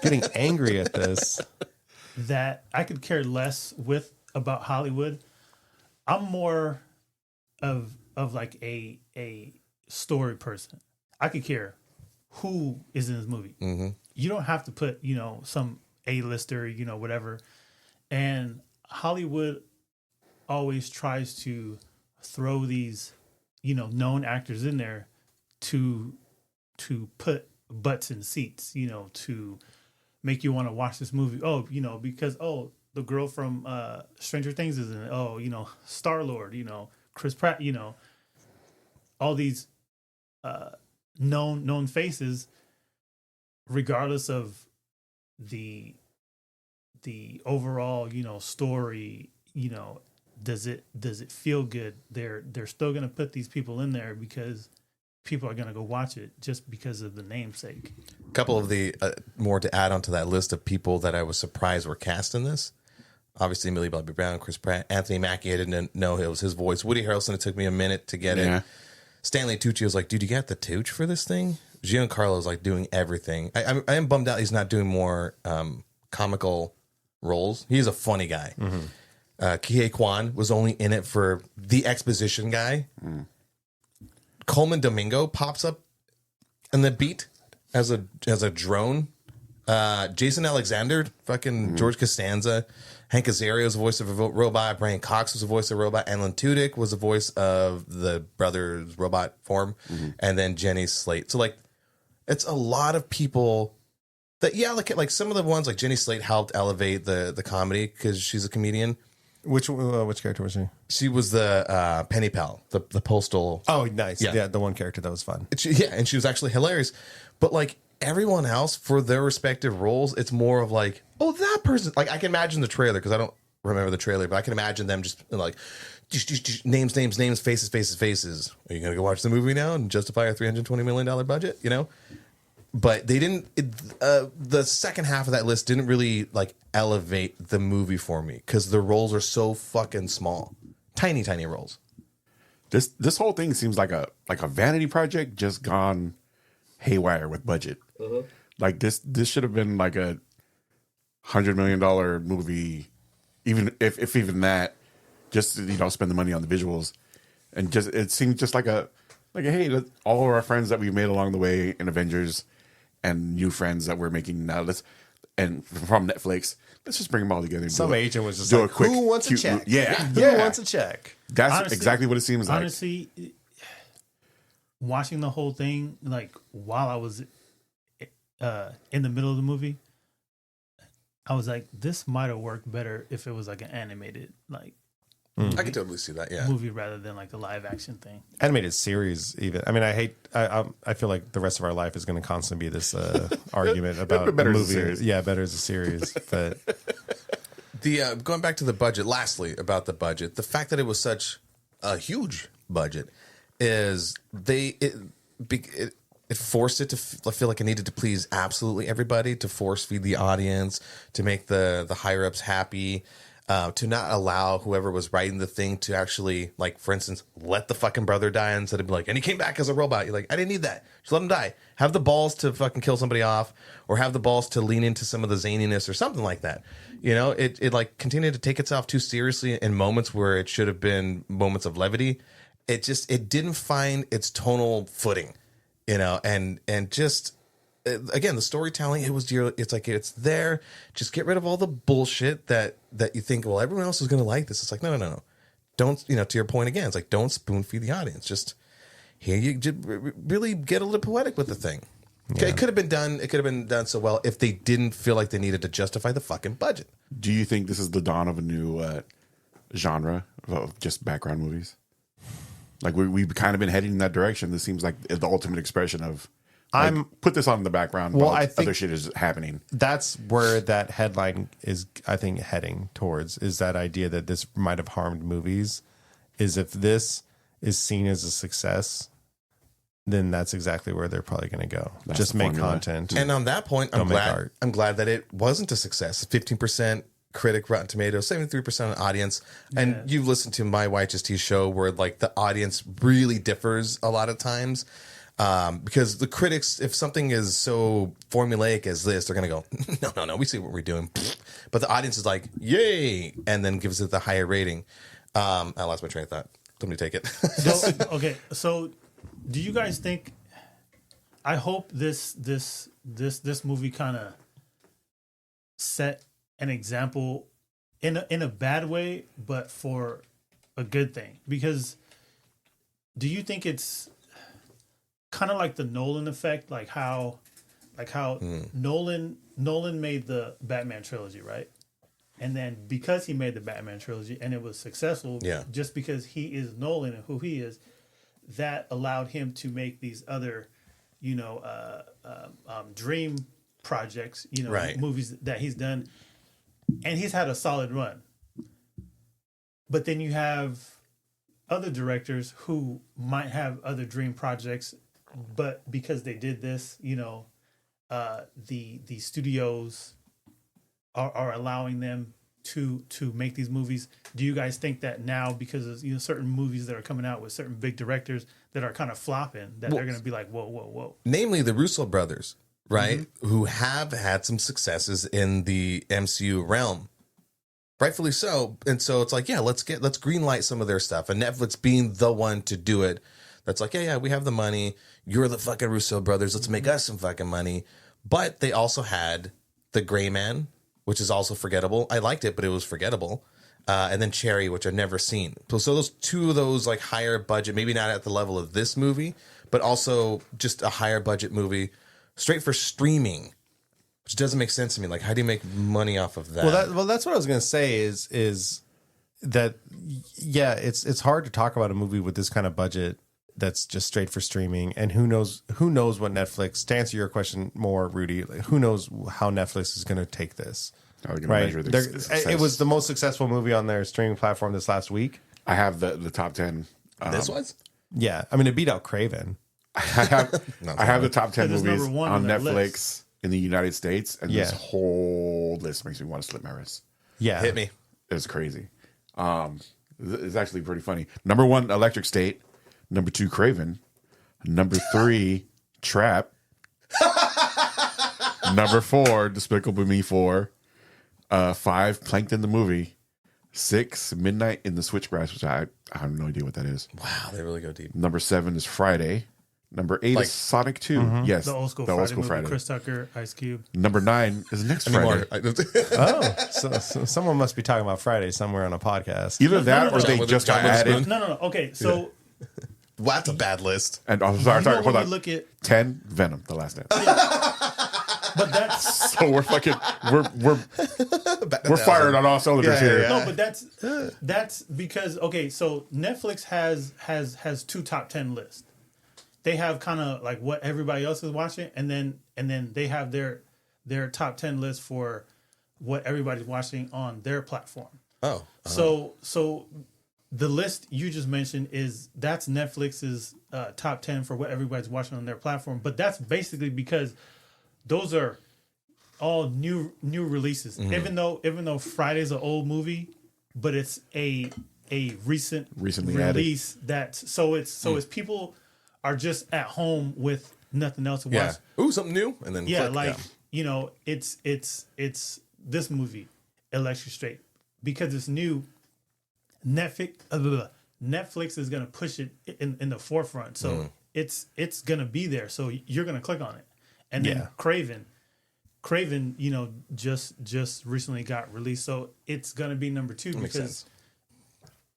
getting angry at this. that I could care less about Hollywood. I'm more of like a story person. I could care who is in this movie. Mm-hmm. You don't have to put some A-lister, whatever. And Hollywood always tries to throw these known actors in there to put butts in seats, to make you want to watch this movie. Oh, because the girl from Stranger Things is in it. Oh, Star-Lord, Chris Pratt, all these known faces, regardless of the overall story. Does it feel good? They're still gonna put these people in there because people are gonna go watch it just because of the namesake. A couple of the more to add onto that list of people that I was surprised were cast in this. Obviously, Millie Bobby Brown, Chris Pratt, Anthony Mackie. I didn't know it was his voice. Woody Harrelson. It took me a minute to get Yeah. it. Stanley Tucci was like, "Dude, you got the Tooch for this thing?" Giancarlo's like doing everything. I am bummed out he's not doing more comical roles. He's a funny guy. Kihei Kwan was only in it for the exposition guy. Coleman Domingo pops up in the beat as a drone. Jason Alexander, fucking George Costanza, Hank Azaria was the voice of a robot. Brian Cox was the voice of a robot. Alan Tudyk was the voice of the brothers' robot form, and then Jenny Slate. So like, it's a lot of people that like some of the ones like Jenny Slate helped elevate the comedy because she's a comedian. Which character was she? She was the Penny Pal, the postal. Oh, nice. Yeah. Yeah, the one character that was fun. And she was actually hilarious. But like everyone else for their respective roles, it's more of like, oh, that person. Like I can imagine the trailer because I don't remember the trailer, but I can imagine them just like, names, faces. Are you gonna go watch the movie now and justify a $320 million budget? You know, but they didn't. The second half of that list didn't really like elevate the movie for me because the roles are so fucking small, tiny roles. This whole thing seems like a vanity project just gone haywire with budget. Like this should have been like a $100 million movie, even if even that. Just spend the money on the visuals, and just it seemed just like a hey, all of our friends that we made along the way in Avengers, and new friends that we're making now. And from Netflix, let's just bring them all together. And Some agent was just do like, a quick, who wants a cute check? Yeah, Who wants a check? That's Honestly- exactly what it seems like. Honestly, watching the whole thing, like while I was in the middle of the movie, I was like, this might have worked better if it was like an animated like I can totally see that. Yeah, movie rather than like a live action thing. Animated series, even. I mean, I feel like the rest of our life is going to constantly be this argument about better a as a movie. series. Yeah, better as a series. But the going back to the budget. Lastly, about the budget, the fact that it was such a huge budget is it forced it to feel like it needed to please absolutely everybody, to force feed the audience, to make the higher ups happy. To not allow whoever was writing the thing to actually, like, for instance, let the fucking brother die instead of be like, and he came back as a robot. You're like, I didn't need that. Just let him die. Have the balls to fucking kill somebody off, or have the balls to lean into some of the zaniness or something like that. You know, it like continued to take itself too seriously in moments where it should have been moments of levity. It didn't find its tonal footing, you know, and just. Again, the storytelling, it's like it's there. Just get rid of all the bullshit that you think, well, everyone else is going to like this. It's like, no. Don't, to your point again, it's like, don't spoon feed the audience. Just here, you really get a little poetic with the thing. Yeah. It could have been done. It could have been done so well if they didn't feel like they needed to justify the fucking budget. Do you think this is the dawn of a new genre of just background movies? Like we've kind of been heading in that direction. This seems like the ultimate expression of. Put this on in the background while I think other shit is happening. that's where that headline is, I think, heading towards, is that idea that this might have harmed movies. Is if this is seen as a success, then that's exactly where they're probably going to go. That's Just the make formula. content. And on that point, Don't make art. I'm glad that it wasn't a success. 15% critic Rotten Tomatoes, 73% audience. And you've listened to my YHST show where like the audience really differs a lot of times. Because the critics, if something is so formulaic as this, they're going to go, no, we see what we're doing. But the audience is like, yay, and then gives it the higher rating. I lost my train of thought. Somebody take it. Okay, so do you guys think? I hope this movie kind of set an example in a bad way, but for a good thing. Because do you think it's kind of like the Nolan effect, like how Nolan made the Batman trilogy, right? And then because he made the Batman trilogy and it was successful, just because he is Nolan and who he is, that allowed him to make these other, dream projects, Right. movies that he's done, and he's had a solid run. But then you have other directors who might have other dream projects, but because they did this, the studios are allowing them to make these movies. Do you guys think that now, because of certain movies that are coming out with certain big directors that are kind of flopping, that they're going to be like, whoa? Namely, the Russo brothers, right? Who have had some successes in the MCU realm. Rightfully so. And so it's like, let's greenlight some of their stuff. And Netflix being the one to do it, that's like, yeah, we have the money. You're the fucking Russo brothers. Let's make us some fucking money. But they also had The Gray Man, which is also forgettable. I liked it, but it was forgettable. And then Cherry, which I've never seen. So those two of those like higher budget, maybe not at the level of this movie, but also just a higher budget movie, straight for streaming, which doesn't make sense to me. Like, how do you make money off of that? Well, that's what I was going to say is that, it's hard to talk about a movie with this kind of budget that's just straight for streaming. And who knows what Netflix, to answer your question more, Rudy, like, who knows how Netflix is going to take this. Are we gonna Right. measure the success? It was the most successful movie on their streaming platform this last week. I have the top 10. This was? Yeah, I mean, it beat out Craven. I have the top 10 Because it's movies number one on on that Netflix list. in the United States, and this Yeah. whole list makes me want to slip my wrist. Yeah, Hit me. It's crazy. It's actually pretty funny. Number 1, Electric State. Number 2, Craven. Number 3, Trap. Number 4, Despicable Me 4. 5, Plankton the movie. 6, Midnight in the Switchgrass, which I have no idea what that is. Wow, they really go deep. Number 7 is Friday. Number 8 Like- is Sonic 2. Yes, The old school Friday movie, Chris Tucker, Ice Cube. Number 9 is next Friday. Oh, so someone must be talking about Friday somewhere on a podcast. Either that no, or no, they with just the giant added. spoon. No. Okay, so Well, that's a bad list. And oh, you sorry, know hold when on. we look at, 10, Venom, The Last Dance. but that's So we're fucking we're fired on all cylinders Yeah, here. yeah. no, but that's because okay, so Netflix has 2 top 10 lists. They have kind of like what everybody else is watching, and then they have their top 10 list for what everybody's watching on their platform. Oh. So the list you just mentioned that's Netflix's top 10 for what everybody's watching on their platform, but that's basically because those are all new releases. Even though Friday's an old movie, but it's a recently release it's people are just at home with nothing else to watch. Yeah. Ooh, something new. And then Yeah, click, like you know, it's this movie, Electric State, because it's new. Netflix is gonna push it in the forefront, so it's gonna be there. So you're gonna click on it, and then Craven, you know, just recently got released, so it's gonna be number 2 makes sense.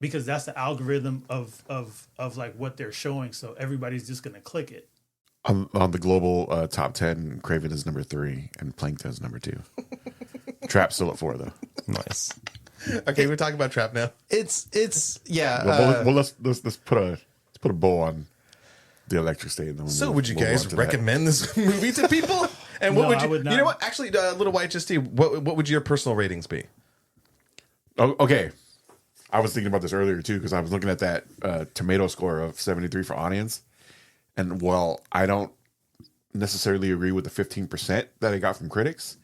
because that's the algorithm of like what they're showing. So everybody's just gonna click it. On the global top 10, Craven is number 3 and Plankton is number 2. Trap's still at 4 though. Nice. Okay, we're talking about Trap now. It's yeah. Well, let's put a bow on the Electric State. And then So, we'll would you move on guys to that. recommend this movie to people? And what No, would I you? would not. You know what? Actually, Little White Just Tea. What would your personal ratings be? Oh, okay. I was thinking about this earlier too because I was looking at that tomato score of 73 for audience, and while I don't necessarily agree with the 15% that I got from critics,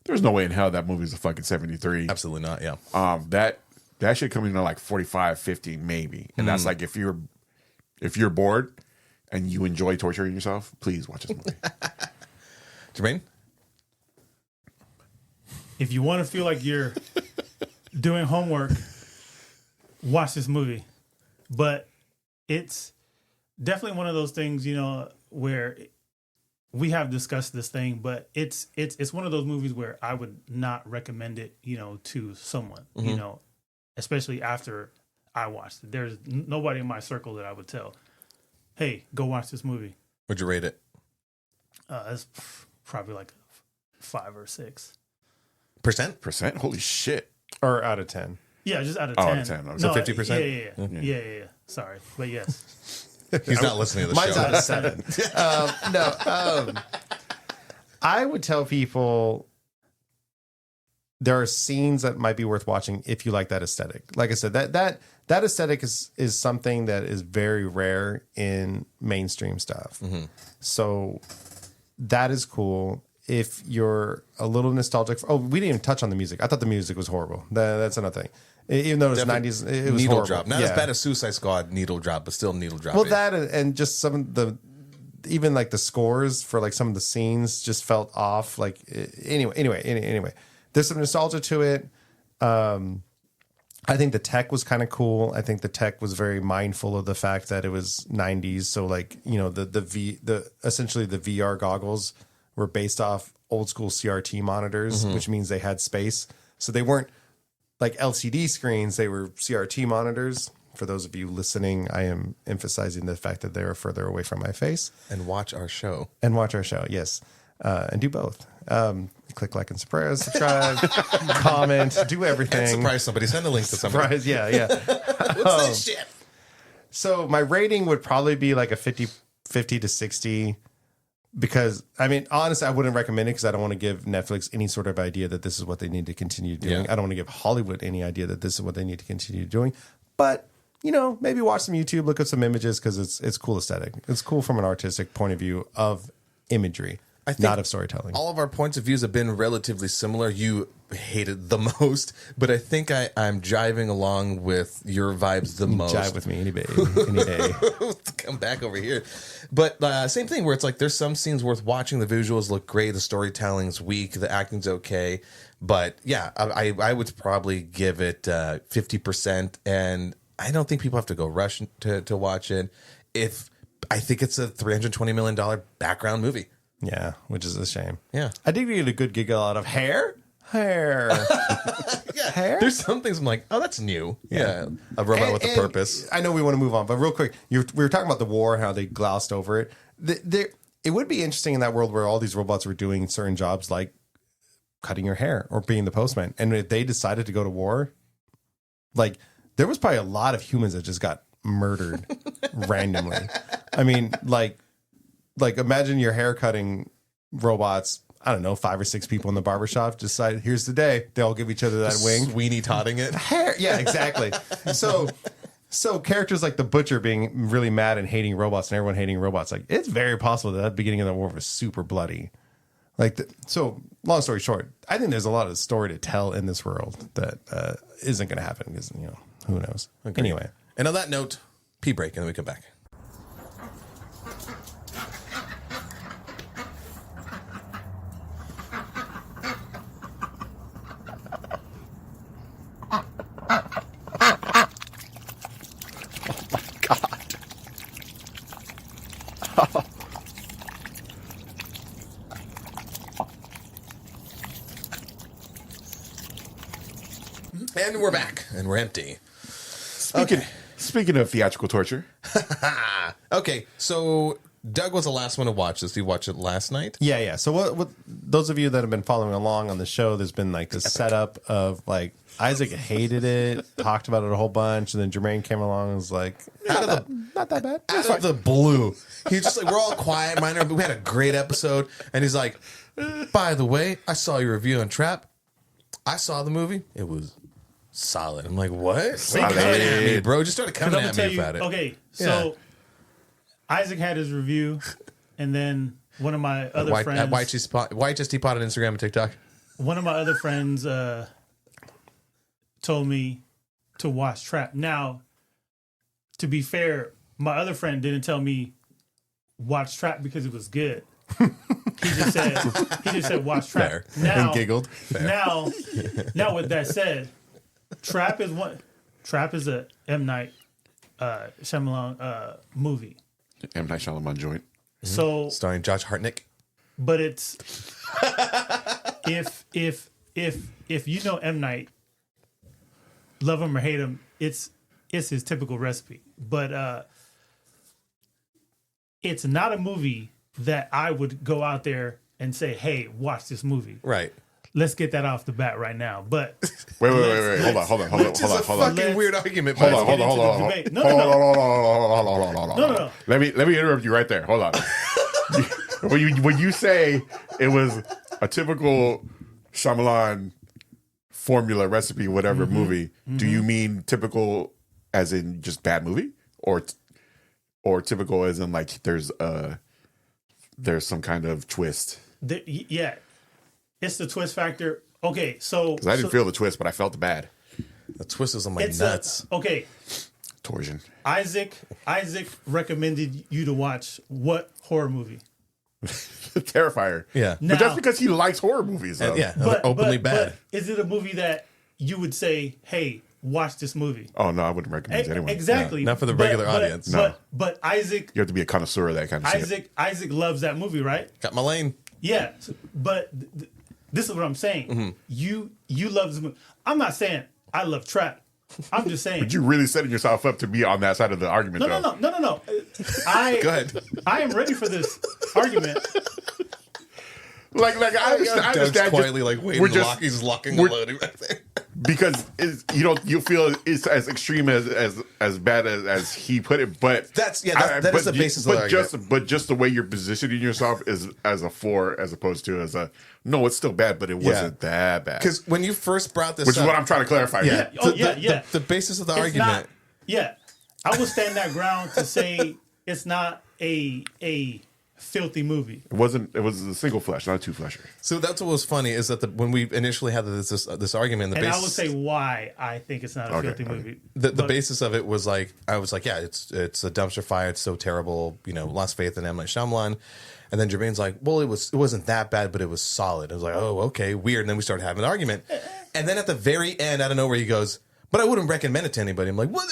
there's no way in hell that movie's a fucking 73. Absolutely not. Yeah. That should come in at like 45, 50 maybe, and that's like if you're bored and you enjoy torturing yourself, please watch this movie. Jermaine. If you want to feel like you're doing homework, watch this movie. But it's definitely one of those things, you know, where we have discussed this thing, but it's one of those movies where I would not recommend it, you know, to someone, you know, especially after I watched it. There's nobody in my circle that I would tell, hey, go watch this movie. Would you rate it? It's probably like a 5 or 6. Percent? Holy shit. or out of 10. Yeah, just out of Oh, 10. out of 10. Okay. So 50%? Yeah. Sorry, but yes. He's not listening to the Mine's show. out of 7. I would tell people there are scenes that might be worth watching if you like that aesthetic. Like I said, that aesthetic is something that is very rare in mainstream stuff. So that is cool. If you're a little nostalgic, we didn't even touch on the music. I thought the music was horrible. That's another thing. Even though it was Definitely 90s, it was needle horrible. drop. Not Yeah. as bad as Suicide Squad needle drop, but still needle drop. Well, that and just some of the, even like the scores for like some of the scenes just felt off. Like anyway, there's some nostalgia to it. I think the tech was kind of cool. I think the tech was very mindful of the fact that it was 90s. So like, you know, essentially the VR goggles were based off old school CRT monitors, which means they had space. So they weren't like LCD screens, they were CRT monitors. For those of you listening, I am emphasizing the fact that they're further away from my face. and watch our show. And watch our show, yes. And do both. Click like and subscribe, comment, do everything. Surprise somebody. Send a link to somebody. Surprise, yeah. What's this shit? So my rating would probably be like a 50 to 60 because, I mean, honestly, I wouldn't recommend it because I don't want to give Netflix any sort of idea that this is what they need to continue doing. Yeah. I don't want to give Hollywood any idea that this is what they need to continue doing. But maybe watch some YouTube, look at some images because it's cool aesthetic. It's cool from an artistic point of view of imagery, not of storytelling. All of our points of views have been relatively similar. You hated the most, but I think I'm jiving along with your vibes the most. Jive with me any day. Any day. Come back over here. But same thing where it's like there's some scenes worth watching. The visuals look great. The storytelling's weak. The acting's okay. But yeah, I would probably give it 50%. And I don't think people have to go rush to watch it. I think it's a $320 million background movie. Yeah, which is a shame. Yeah. I did get a good giggle out of hair. Yeah. Hair? There's some things I'm like, oh, that's new. Yeah. A robot with a purpose. I know we want to move on, but real quick, we were talking about the war and how they glossed over it. It would be interesting in that world where all these robots were doing certain jobs like cutting your hair or being the postman. And if they decided to go to war, like there was probably a lot of humans that just got murdered randomly. I mean, like imagine your hair cutting robots. I don't know, 5 or 6 people in the barbershop decide, here's the day. They all give each other that wing. Sweeney Todding it. Hair. Yeah, exactly. So characters like the Butcher being really mad and hating robots and everyone hating robots, like it's very possible that the beginning of the war was super bloody. So long story short, I think there's a lot of story to tell in this world that isn't going to happen because, who knows? Agreed. Anyway. And on that note, pee break and then we come back. And we're back, and we're empty. Speaking of theatrical torture. Okay, so Doug was the last one to watch this. You watched it last night? Yeah. So what those of you that have been following along on the show, there's been like this setup of like Isaac hated it, talked about it a whole bunch, and then Jermaine came along and was like, not that bad. Out of the blue. He's just like, we're all quiet, minor, but we had a great episode. And he's like, by the way, I saw your review on Trap. I saw the movie. It was solid. I'm like, what? Solid. Coming at me, bro. Just started coming at me about it. Okay, so Isaac had his review, and then one of my other friends at YHST Pod on Instagram and TikTok. One of my other friends told me to watch Trap. Now, to be fair, my other friend didn't tell me watch Trap because it was good. He just said watch Trap. Fair. Now, And giggled. Fair. Now with that said, Trap is a M. Night Shyamalan movie. M. Night Shyamalan joint. So Starring Josh Hartnett. but it's if you know M. Night, love him or hate him, it's his typical recipe. But it's not a movie that I would go out there and say, "Hey, watch this movie." Right. Let's get that off the bat right now. But Wait. Hold on. Which is a fucking weird argument. Hold but- on. No. Let me interrupt you right there. Hold on. when you say it was a typical Shyamalan formula recipe, whatever movie, do you mean typical as in just bad movie, or typical as in like there's some kind of twist? Yeah, it's the twist factor. Okay, so Because I didn't feel the twist, but I felt the bad The twist is on my it's nuts. okay. torsion. Isaac recommended you to watch what horror movie? Terrifier. Yeah. Now- But that's because he likes horror movies. Though. Yeah. They're openly bad. But is it a movie that you would say, "Hey, watch this movie"? Oh no, I wouldn't recommend it to anyone. Exactly. not for the regular audience. No. But Isaac You have to be a connoisseur of that kind of shit. Isaac loves that movie, right? Got my lane. Yeah. But this is what I'm saying. You love this movie. I'm not saying I love Trap. I'm just saying. But you really setting yourself up to be on that side of the argument, though. No. Go ahead. I am ready for this argument. Like I understand. Doug's quietly like waiting we're to just- lock. He's locking the we're- loading right there. because you feel it's as extreme as bad as he put it, but That is the basis of the argument. but just the way you're positioning yourself is as a 4 as opposed to as a no. It's still bad, but it wasn't that bad. Because when you first brought this Which up, is what I'm trying to clarify. yeah, here. Yeah. the basis of the It's argument. not- yeah. I will stand that ground to say it's not a filthy movie. It wasn't. It was a single flesh, not a two flesher. So that's what was funny is that when we initially had this argument, And I will say why I think it's not a filthy movie. the basis of it was like, I was like, yeah, it's a dumpster fire. It's so terrible. Lost faith in M. Night Shyamalan. And then Jermaine's like, well, it wasn't that bad, but it was solid. I was like, oh, okay, weird. And then we started having an argument. And then at the very end, out of nowhere, he goes, but I wouldn't recommend it to anybody. I'm like, what?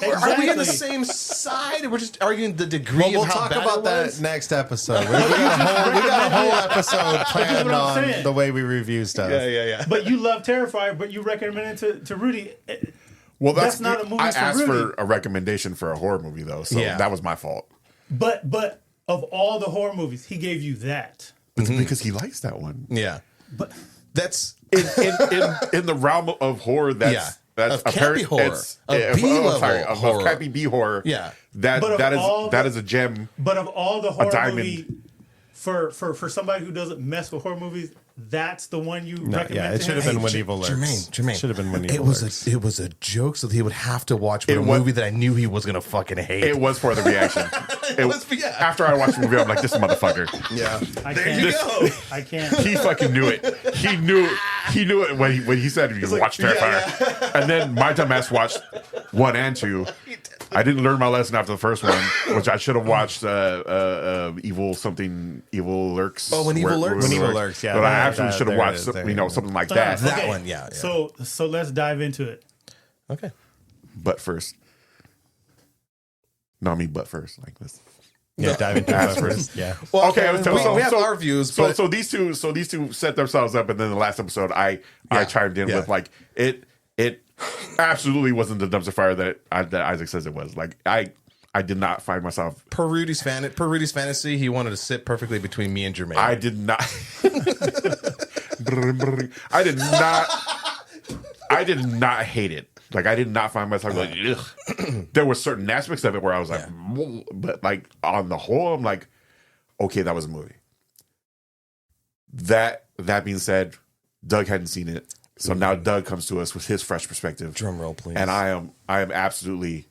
Are we on the same side? We're just arguing the degree We'll of how talk bad about it that was? next episode. We got a whole episode planned what I'm on saying. the way we review stuff. Yeah. But you love Terrifier, but you recommend it to Rudy. Well, That's not a movie I for asked Rudy. for a recommendation for a horror movie though, so Yeah. that was my fault. But of all the horror movies, he gave you that. It's because he likes that one. Yeah. But That's In the realm of horror, that's Of a campy horror. It's, Of B-level of horror. campy B horror. Yeah. But of all that the- is a gem. But of all the horror diamond. movie, for somebody who doesn't mess with horror movies, that's the one you recommend. Yeah, it to should him? have been When Evil Lurks. Jermaine. Should have been When Evil It Lurks. was a joke, so that he would have to watch a was- movie that I knew he was gonna fucking hate. It was for the reaction. yeah. After I watched the movie, I'm like, this motherfucker. Yeah. I There can't. you go. I can't. He fucking knew it. He knew it when he said you watch Terrifier. And then my time ass watched 1 and 2. I didn't learn my lesson after the first one, which I should have watched Evil Lurks. Oh, When Evil Lurks? When Evil Lurks, yeah. But I That- actually should have there it watched is, some- there you go. something like that. That one, yeah. So let's dive into it. Okay. But first. No, I mean but first, like this. Yeah, dive into Ass it first. first. Yeah. Well, Okay, we have our views, So but so these two set themselves up, and then the last episode, I chimed in with like it absolutely wasn't the dumpster fire that Isaac says it was. Like I did not find myself. per Rudy's fantasy, he wanted to sit perfectly between me and Jermaine. I did not. I did not hate it. Like I did not find myself like. Ugh. There were certain aspects of it where I was like, but like on the whole, I'm like, okay, that was a movie. That being said, Doug hadn't seen it, so now Doug comes to us with his fresh perspective. Drum roll, please. And I am absolutely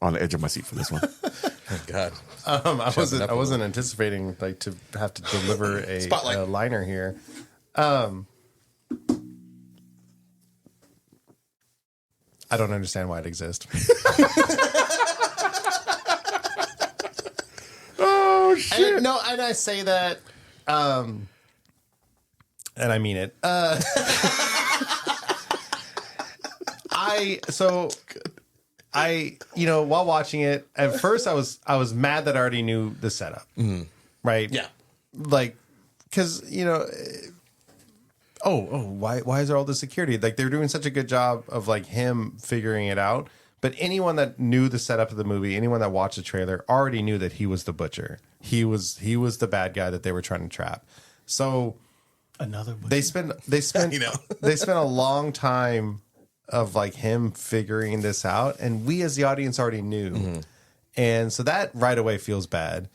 on the edge of my seat for this one. Thank God. I wasn't anticipating like to have to deliver a Spotlight. liner here. I don't understand why it exists. Oh shit! And I say that, and I mean it. While watching it, at first I was mad that I already knew the setup, right? Yeah. Like, because why is there all this security? Like they're doing such a good job of like him figuring it out. But anyone that knew the setup of the movie, anyone that watched the trailer, already knew that he was the butcher. He was the bad guy that they were trying to trap. So Another one. they spent You know. they spent a long time of like him figuring this out, and we as the audience already knew. And so that right away feels bad.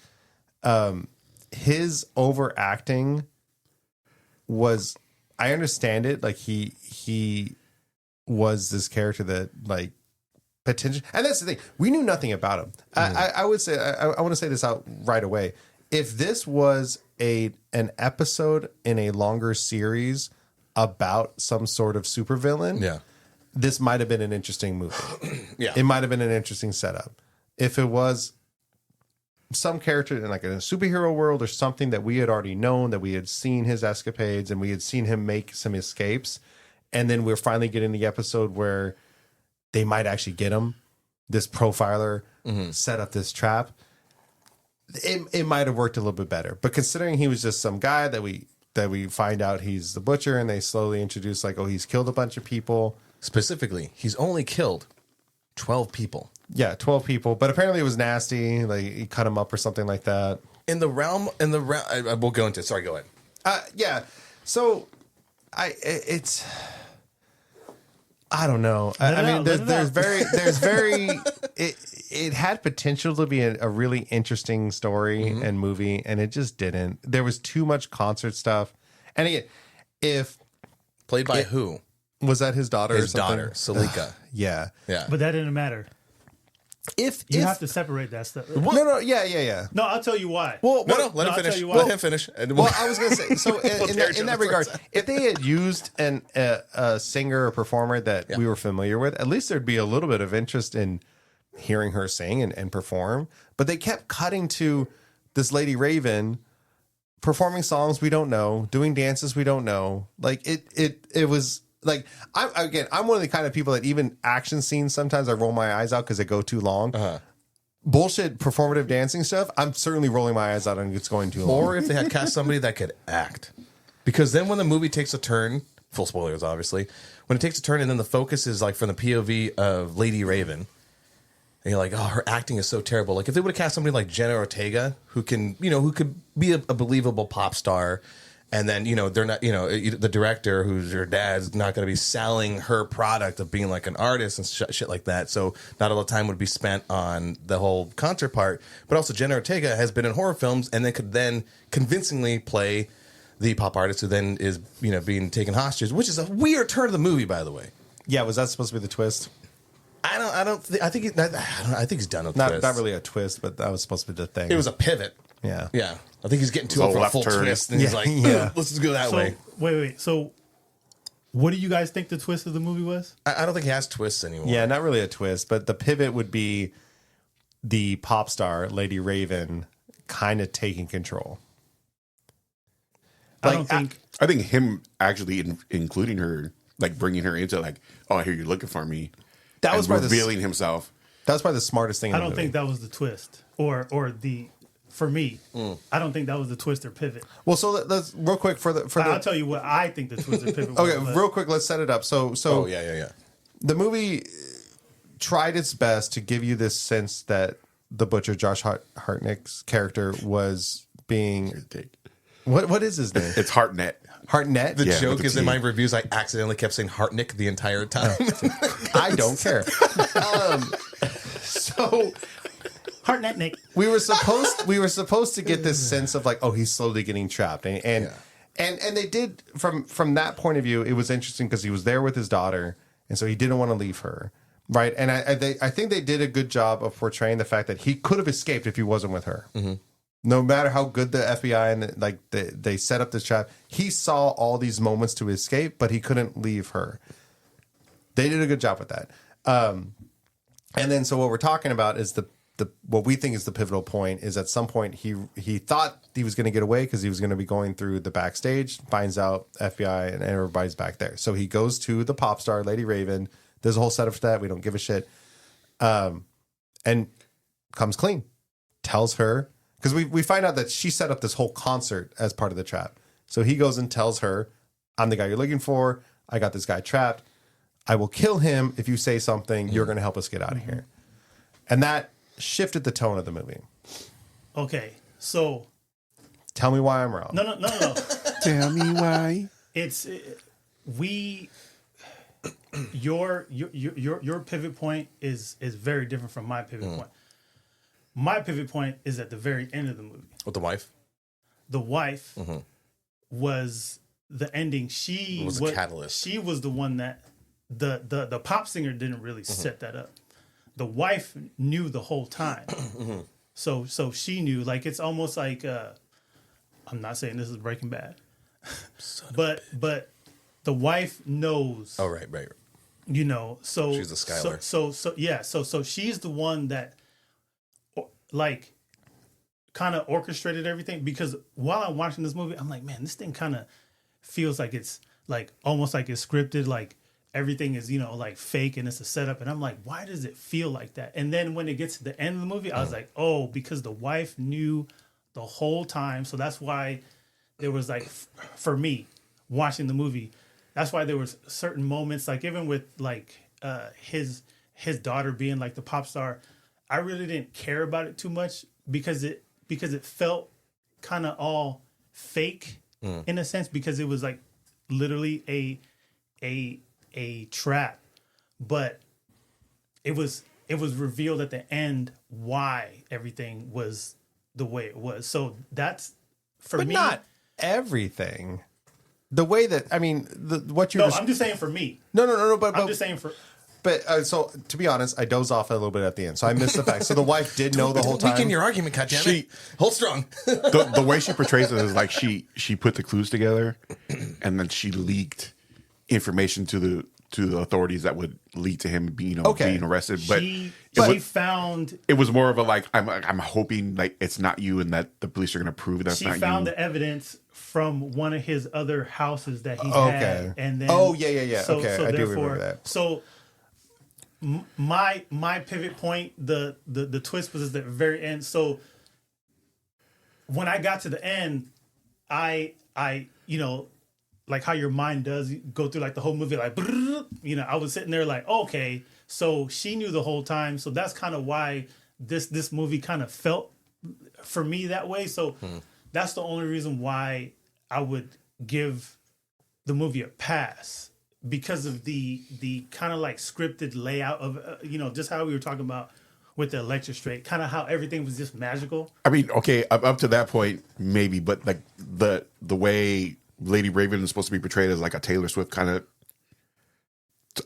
His overacting was, I understand it, like he was this character that like potential, and that's the thing, we knew nothing about him. I would say I want to say this out right away. If this was an episode in a longer series about some sort of supervillain, Yeah. this might have been an interesting movie. Yeah. It might have been an interesting setup. If it was some character in like a superhero world or something that we had already known, that we had seen his escapades and we had seen him make some escapes, and then we're finally getting the episode where they might actually get him, this profiler set up this trap, it might have worked a little bit better. But considering he was just some guy that we find out he's the butcher, and they slowly introduce like, oh, he's killed a bunch of people. Specifically, he's only killed 12 people. Yeah, 12 people, but apparently it was nasty. Like he cut him up or something like that. In the realm, I will go into it. Sorry, go ahead. Yeah. So I don't know. I mean, there's very it had potential to be a really interesting story and movie, and it just didn't. There was too much concert stuff. And again, if Played by who? was that his daughter? His or something? daughter, Salika. Yeah. Yeah. But that didn't matter. You have to separate that stuff. No, yeah. No, I'll tell you why. Well, No, let him I'll finish. tell you why. Let him finish. Well, I was going to say, so We'll tear each in that other's regard, throats out. if they had used a singer or performer that we were familiar with, at least there'd be a little bit of interest in hearing her sing and perform. But they kept cutting to this Lady Raven performing songs we don't know, doing dances we don't know. Like it was like, I'm one of the kind of people that even action scenes, sometimes I roll my eyes out because they go too long. Bullshit performative dancing stuff, I'm certainly rolling my eyes out and it's going too long. Or if they had cast somebody that could act. Because then when the movie takes a turn, full spoilers obviously, when it takes a turn and then the focus is like from the POV of Lady Raven, and you're like, oh, her acting is so terrible. Like if they would have cast somebody like Jenna Ortega, who could be a believable pop star, and then, they're not, the director, who's your dad's, not going to be selling her product of being like an artist and shit like that. So not all the time would be spent on the whole concert part. But also Jenna Ortega has been in horror films and then could then convincingly play the pop artist who then is, being taken hostage, which is a weird turn of the movie, by the way. Yeah, was that supposed to be the twist? I think he's done with twist. Not really a twist, but that was supposed to be the thing. It was a pivot. Yeah. Yeah. I think he's getting too up for a left full turn. twist. And he's like, let's just go that So, way. wait. So, what do you guys think the twist of the movie was? I don't think he has twists anymore. Yeah, not really a twist, but the pivot would be the pop star, Lady Raven, kind of taking control. I don't think. I think him actually including her, like bringing her into like, oh, I hear you're looking for me. That and was probably revealing himself. That was probably the smartest thing in I the don't movie. think that was the twist, or the. For me, I don't think that was the twist or pivot. Well, so let's real quick for the I'll tell you what I think the twist or pivot was. okay, but- real quick, let's set it up. So Oh, yeah. the movie tried its best to give you this sense that the butcher, Josh Hartnett's character, was being what is his name? It's Hartnett. Hartnett. The Yeah, joke with the is in T. my reviews, I accidentally kept saying Hartnick the entire time. I don't care. So Hartnett Nick. we were supposed to get this sense of like, oh, he's slowly getting trapped, and they did from that point of view. It was interesting because he was there with his daughter, and so he didn't want to leave her, right? And I think they did a good job of portraying the fact that he could have escaped if he wasn't with her. Mm-hmm. No matter how good the FBI and they set up this trap, he saw all these moments to escape, but he couldn't leave her. They did a good job with that. And then so what we're talking about is the what we think is the pivotal point is at some point he thought he was going to get away because he was going to be going through the backstage, finds out FBI and everybody's back there. So he goes to the pop star, Lady Raven. There's a whole setup for that. We don't give a shit. And comes clean. Tells her, because we find out that she set up this whole concert as part of the trap. So he goes and tells her, I'm the guy you're looking for. I got this guy trapped. I will kill him if you say something. You're going to help us get out of here. And that shifted the tone of the movie. Okay, so Tell me why I'm wrong. no. Tell me why. It's your pivot point is very different from my pivot point. My pivot point is at the very end of the movie. With the wife? The wife was the ending. She Was the catalyst. She was the one that the pop singer didn't really set that up. The wife knew the whole time. So she knew. Like it's almost like I'm not saying this is Breaking Bad, but the wife knows. Oh, right. You know, so She's the Skylar. So she's the one that like kind of orchestrated everything, because while I'm watching this movie, I'm like, man, this thing kind of feels like it's like almost like it's scripted, like everything is, you know, like fake and it's a setup. And I'm like, why does it feel like that? And then when it gets to the end of the movie, I was like, oh, because the wife knew the whole time. So that's why there was like, for me watching the movie, that's why there was certain moments, like even with like his daughter being like the pop star, I really didn't care about it too much because it felt kind of all fake in a sense, because it was like literally a trap, but it was revealed at the end why everything was the way it was. So that's for But me. not everything. The way that, I mean, what you're No, I'm just saying for me. no. But I'm just saying for But so to be honest, I dozed off a little bit at the end, so I missed the fact. So the wife did know the whole time. Weaken your argument, goddammit. Hold strong. The way she portrays it is like she put the clues together, and then she leaked information to the authorities that would lead to him being being arrested. But She it found was more of a like I'm hoping like it's not you, and that the police are going to prove that's not you. she found the evidence from one of his other houses that he Okay. had, and then yeah. So, Okay, so I do therefore, remember that. So my pivot point, the twist was at the very end. So when I got to the end, I like how your mind does go through like the whole movie, like I was sitting there like, okay, so she knew the whole time. So that's kind of why this movie kind of felt for me that way. So that's the only reason why I would give the movie a pass, because of the kind of like scripted layout of just how we were talking about with the Electric State, kind of how everything was just magical. I mean, okay, up to that point maybe, but like the way Lady Raven is supposed to be portrayed as like a Taylor Swift kind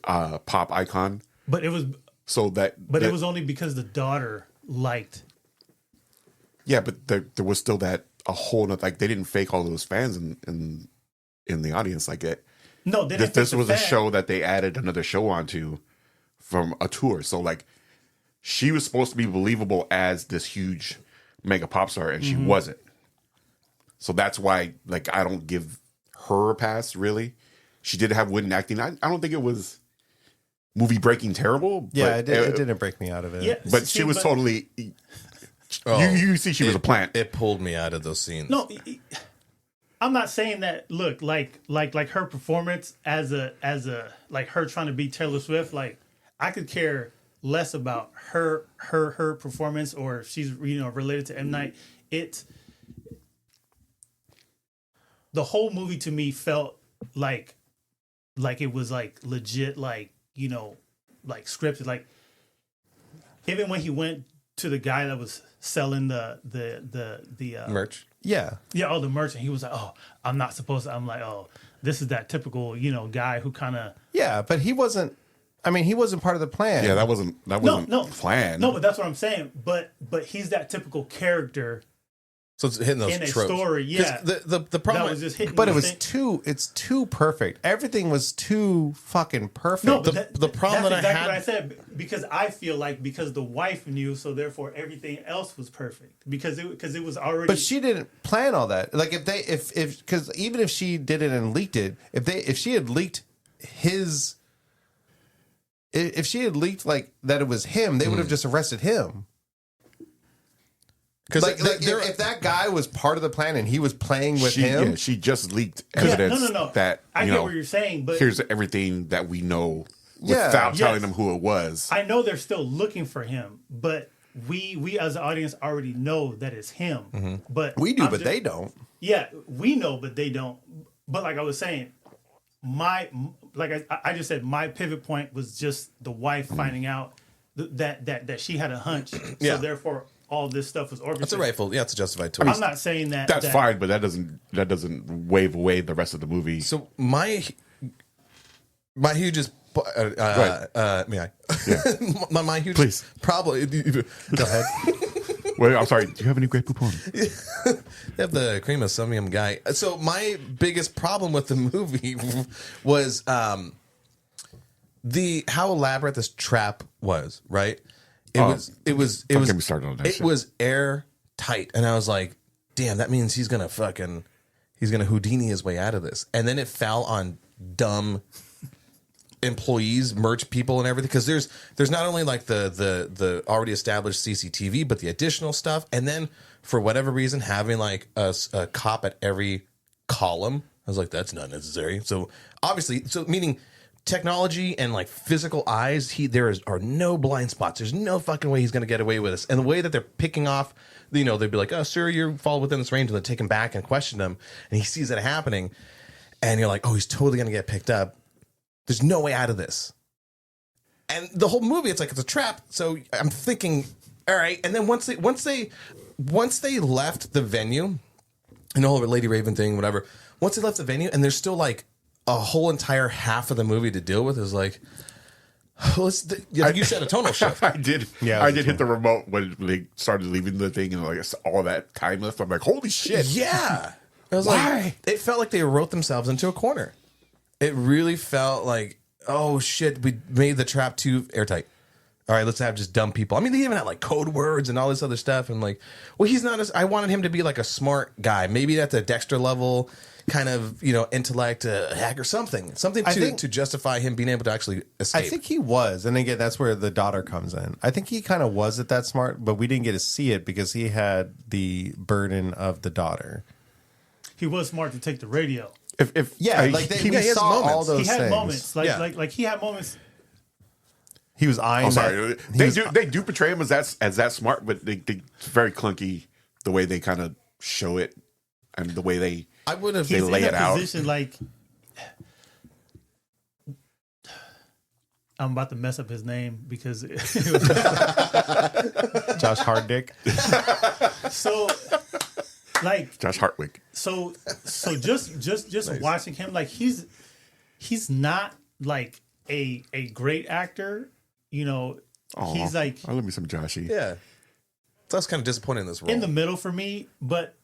of pop icon. But it was it was only because the daughter liked. Yeah, but there was still that a whole nother, like they didn't fake all those fans in the audience like it. No, they didn't. This was a show that they added another show onto from a tour. So like she was supposed to be believable as this huge mega pop star, and she wasn't. So that's why like I don't give her a pass really. She did have wooden acting. I don't think it was movie breaking terrible. Yeah, but it didn't break me out of it. Yeah, but she was totally. You see, she was a plant. It pulled me out of those scenes. No, I'm not saying that. Look, like her performance as a like her trying to be Taylor Swift. Like I could care less about her performance, or if she's related to M. Night. The whole movie to me felt like it was like legit, like like scripted. Like even when he went to the guy that was selling the Merch. Yeah. the merchant, he was like, oh, I'm not supposed to. I'm like, oh, this is that typical guy who kind of Yeah, but he wasn't. I mean, he wasn't part of the plan. Yeah, that wasn't planned. No, but that's what I'm saying. But he's that typical character So it's hitting those in a tropes. story. 'Cause Yeah, The problem that was just hitting. But it the was thing. it's too perfect. Everything was too fucking perfect. No, but the problem that's that I exactly had- what I said, because I feel like because the wife knew, so therefore everything else was perfect because it was already. But she didn't plan all that. Like if because even if she did it and leaked it, if she had leaked his, if she had leaked like that it was him, they would have just arrested him. Because If that guy was part of the plan and he was playing with him, she just leaked evidence no. that I get what you're saying, but here's everything that we know Yeah. without telling Yes. them who it was. I know they're still looking for him, but we as an audience already know that it's him. But we do, I'm but just- they don't. Yeah, we know, but they don't. But like I was saying, I just said, my pivot point was just the wife finding out that she had a hunch. Yeah. So therefore, all this stuff was orchestrated. That's a rightful. Yeah, it's a justified twist. I'm not saying that. That's that, fine, but that doesn't wave away the rest of the movie. So my hugest. May I? Yeah. my hugest Please. problem. Go ahead. Wait, I'm sorry. Do you have any Grey Poupon? I have the cream of some yum guy. So my biggest problem with the movie was how elaborate this trap was. Right? It was Don't get me started on that It shit. was airtight, and I was like, "Damn, that means he's gonna Houdini his way out of this." And then it fell on dumb employees, merch people, and everything, because there's not only like the already established CCTV, but the additional stuff, and then for whatever reason having like a cop at every column. I was like, that's not necessary. So obviously, meaning technology and like physical eyes, are no blind spots. There's no fucking way he's going to get away with this. And the way that they're picking off, they'd be like, "Oh, sir, you fall within this range," and they take him back and question him, and he sees it happening, and you're like, "Oh, he's totally going to get picked up. There's no way out of this." And the whole movie, it's like it's a trap. So I'm thinking, all right. And then once they left the venue, and the whole Lady Raven thing, whatever. Once they left the venue, and there's still like a whole entire half of the movie to deal with, is like, Well, you said a tonal shift. I did. Yeah, I did hit the remote when they started leaving the thing, and like all that time left. I'm like, holy shit! Yeah. I was Why? like, it felt like they wrote themselves into a corner. It really felt like, oh shit, we made the trap too airtight. All right, let's have just dumb people. I mean, they even had like code words and all this other stuff. And like, well, he's not I wanted him to be like a smart guy. Maybe at the Dexter level, kind of, intellect, hack or something. Something to justify him being able to actually escape. I think he was, and again, that's where the daughter comes in. I think he kind of was at that smart, but we didn't get to see it because he had the burden of the daughter. He was smart to take the radio. If Yeah, I- like he we has saw moments. all those He had things. moments, Yeah. like he had moments. He was eyeing. I'm sorry. They do portray him as that smart, but it's very clunky the way they kind of show it and the way they I would have. They He's lay in it a out. position like I'm about to mess up his name because Josh Harddick. so like Josh Hartwick. so just watching him, like he's not like a great actor, he's like I love me some Joshy. Yeah. So I was kind of disappointed in this role. in the middle for me, but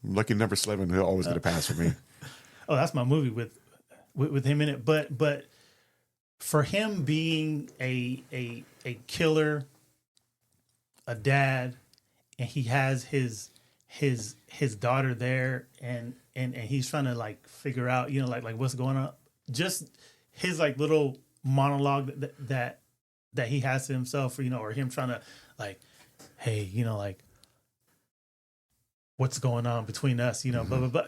Lucky number 7, he'll always get a pass for me. oh, that's my movie with him in it. But for him being a killer, a dad, and he has his daughter there, and he's trying to like figure out, like what's going on. Just his like little monologue that he has to himself, or him trying to like, hey, like what's going on between us, blah blah blah.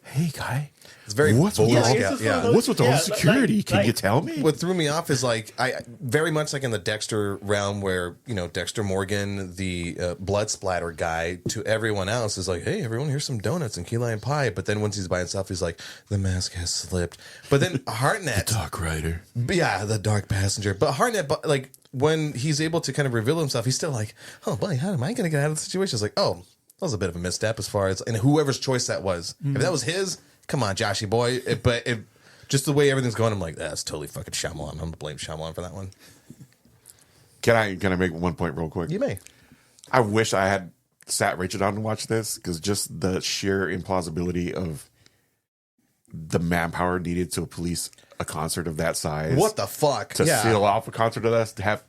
Hey, guy. It's very What's with Boy all- Scout, it's just one yeah. of those- What's with all Yeah, the security? like- Can you like- tell me? What threw me off is like I very much like in the Dexter realm where Dexter Morgan, the blood splatter guy, to everyone else is like, hey everyone, here's some donuts and key lime pie. But then once he's by himself, he's like, the mask has slipped. But then Hartnett, Dark Rider. yeah, the dark passenger. But Hartnett, like when he's able to kind of reveal himself, he's still like, oh boy, how am I going to get out of the situation? It's like, oh, that was a bit of a misstep as far as and whoever's choice that was. If that was his. Come on, Joshy boy. But just the way everything's going, I'm like, that's totally fucking Shyamalan. I'm going to blame Shyamalan for that one. Can I make one point real quick? You may. I wish I had sat Rachel down to watch this because just the sheer implausibility of the manpower needed to police a concert of that size. What the fuck? To seal off a concert of that, to have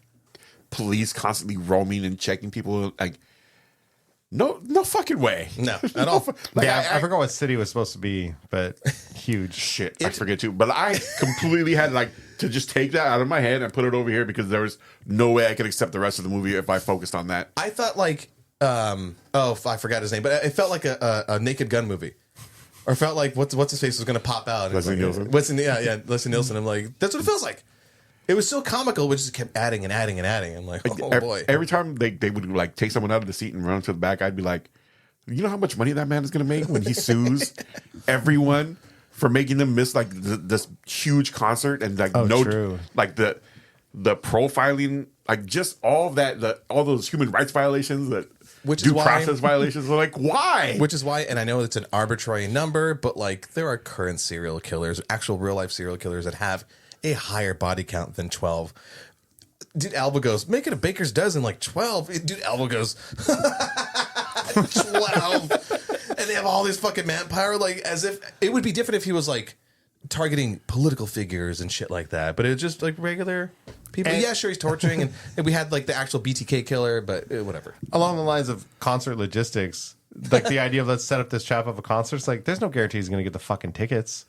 police constantly roaming and checking people, like no fucking way. No, at all. Like, Yeah, I forgot what city it was supposed to be, but huge. Shit, I forget too. But I completely had like to just take that out of my head and put it over here because there was no way I could accept the rest of the movie if I focused on that. I thought like, I forgot his name, but it felt like a Naked Gun movie. Or felt like what's his face was going to pop out. Leslie Nielsen? Leslie Nielsen. I'm like, that's what it feels like. It was so comical, which just kept adding and adding and adding. I'm like, oh boy. Every time they would like take someone out of the seat and run to the back, I'd be like, you know how much money that man is going to make when he sues everyone for making them miss like this huge concert and like true. like the profiling, like just all that, all those human rights violations, that Which is due why- process violations. Are like, why? Which is why, and I know it's an arbitrary number, but like there are current serial killers, actual real life serial killers that have a higher body count than 12. Dude, Alba goes, make it a baker's dozen, like 12. Dude, Alba goes, 12. And they have all this fucking manpower, like as if it would be different if he was like targeting political figures and shit like that. But it's just like regular people. And- yeah, sure, he's torturing. And we had like the actual BTK killer, but whatever. Along the lines of concert logistics, like the idea of let's set up this trap of a concert, it's like there's no guarantee he's going to get the fucking tickets.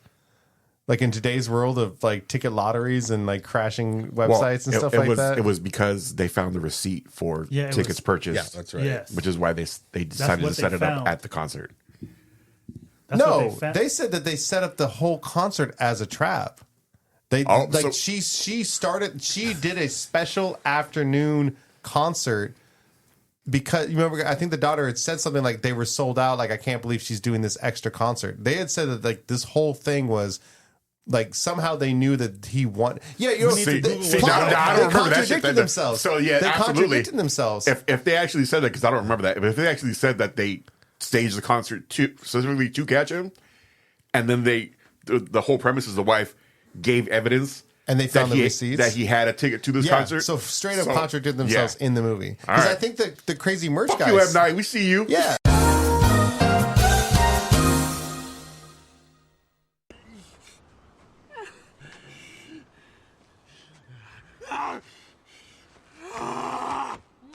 Like in today's world of like ticket lotteries and like crashing websites and stuff like that. It was because they found the receipt for Yeah, it tickets was- purchased. Yeah, that's right. Yes. Which is why they decided what to set they it up found. at the concert. That's what No, found. they said that they set up the whole concert as a trap. They Oh, like so- she did a special afternoon concert because you remember I think the daughter had said something like they were sold out, like I can't believe she's doing this extra concert. They had said that like this whole thing was like somehow they knew that he won. Yeah, you know, need to Google See, what now, that now I they don't remember that shit. contradicted themselves. So yeah, they absolutely. contradicted themselves. If they actually said that, because I don't remember that. If they actually said that they staged the concert specifically to catch him, and then the whole premise is the wife gave evidence And they found the receipts that he had a ticket to this concert. So straight up contradicted themselves in the movie. Because I think the crazy merch Fuck guys. you, M. Night. We see you. Yeah.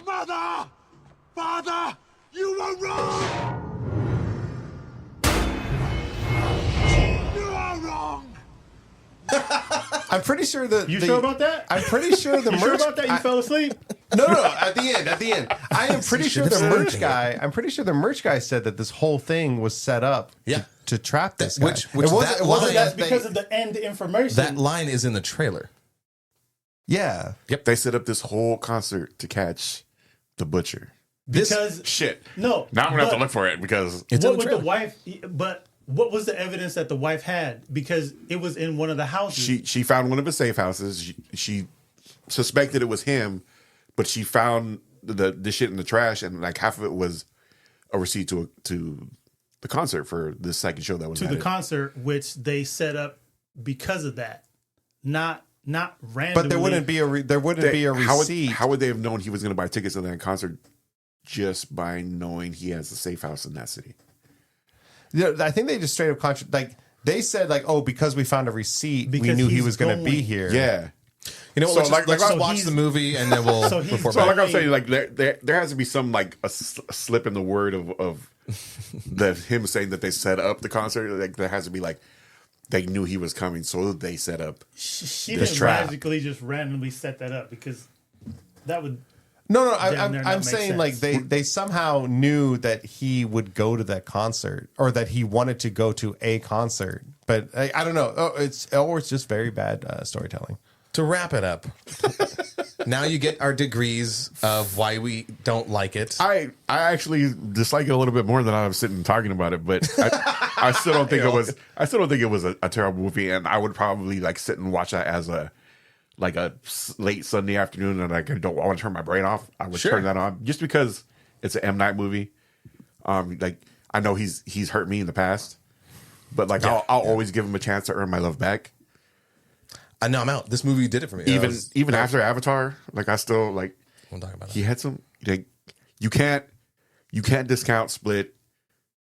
Mother! Father! You were wrong! You are wrong! I'm pretty sure that. You sure about that? I'm pretty sure the You merch. sure about that? You fell asleep? No. At the end. I am pretty sure the merch guy. I'm pretty sure the merch guy said that this whole thing was set up. To trap this guy. Which it wasn't line- that Because of the end information. That line is in the trailer. Yeah. Yep. They set up this whole concert to catch the butcher. because Shit. no. Now I'm gonna have to but look for it because It's what in the would the trailer. wife? But what was the evidence that the wife had? Because it was in one of the houses. she found one of his safe houses. She suspected it was him, but she found the shit in the trash, and like half of it was a receipt to the concert for the second show that was to the added. concert, which they set up because of that, not randomly. But there wouldn't be a receipt. How would they have known he was going to buy tickets to that concert just by knowing he has a safe house in that city? I think they just straight up they said like, oh, because we found a receipt, we Because knew he he's was going to be going. here. Yeah. You know what? So, Let's like, watch he's- the movie and then we'll so he's- report So back. like I'm saying, like there has to be some like a slip in the word of that him saying that they set up the concert. Like there has to be like they knew he was coming, so they set up. She This didn't trap. magically just randomly set that up because that would. No, Damn near not I'm make saying sense. like they somehow knew that he would go to that concert or that he wanted to go to a concert, but I don't know. It's just very bad storytelling. To wrap it up, now you get our degrees of why we don't like it. I actually dislike it a little bit more than I was sitting talking about it, but I still don't think it was. I still don't think it was a terrible movie, and I would probably like sit and watch that as a late Sunday afternoon, and I want to turn my brain off. I would turn that on just because it's an M. Night movie. Like I know he's hurt me in the past, but like I'll always give him a chance to earn my love back. I know I'm out. This movie did it for me. Even after Avatar, like I still like. We'll talk about He it. had some like you can't discount Split,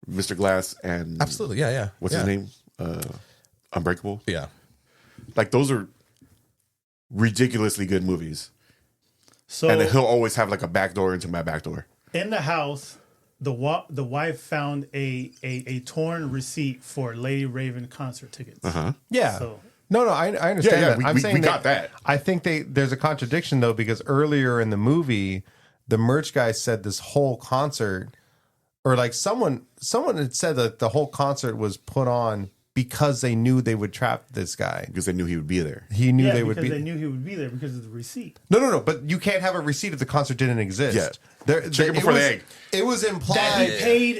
Mr. Glass, and Absolutely, yeah. what's his name? Unbreakable. Yeah. Like those are ridiculously good movies, So and he'll always have like a back door into my back door. in the house, the wife found a torn receipt for Lady Raven concert tickets. Yeah. So No, I understand Yeah, that. we- I'm we saying got that. I think there's a contradiction though because earlier in the movie, the merch guy said this whole concert, or like someone had said that the whole concert was put on because they knew they would trap this guy. Because they knew he would be there. He knew yeah, they would because be. they knew he would be there because of the receipt. No. But you can't have a receipt if the concert didn't exist. Yeah. Chicken before the egg. It was implied.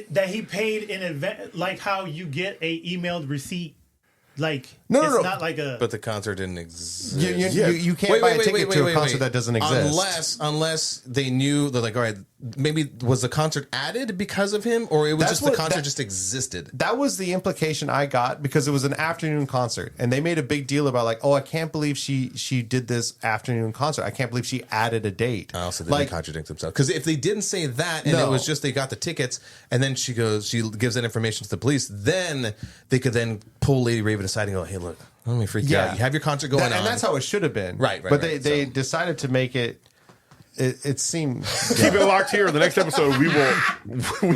That he paid in advance, like how you get a emailed receipt. Like No. it's not like a. But the concert didn't exist. You can't buy a ticket to a concert that doesn't exist. Unless they knew, they're like, all right, maybe was the concert added because of him, or it was That's just the what- concert that- just existed. That was the implication I got because it was an afternoon concert and they made a big deal about like, oh, I can't believe she did this afternoon concert. I can't believe she added a date. Also, they like, didn't contradict themselves because if they didn't say that and No. it was just they got the tickets and then she gives that information to the police, then they could then pull Lady Raven aside and go, hey, look, let me freak you out. You have your concert going on, and that's how it should have been. Right, But right, they so- decided to make it. It seemed. Keep it locked here. In the next episode, we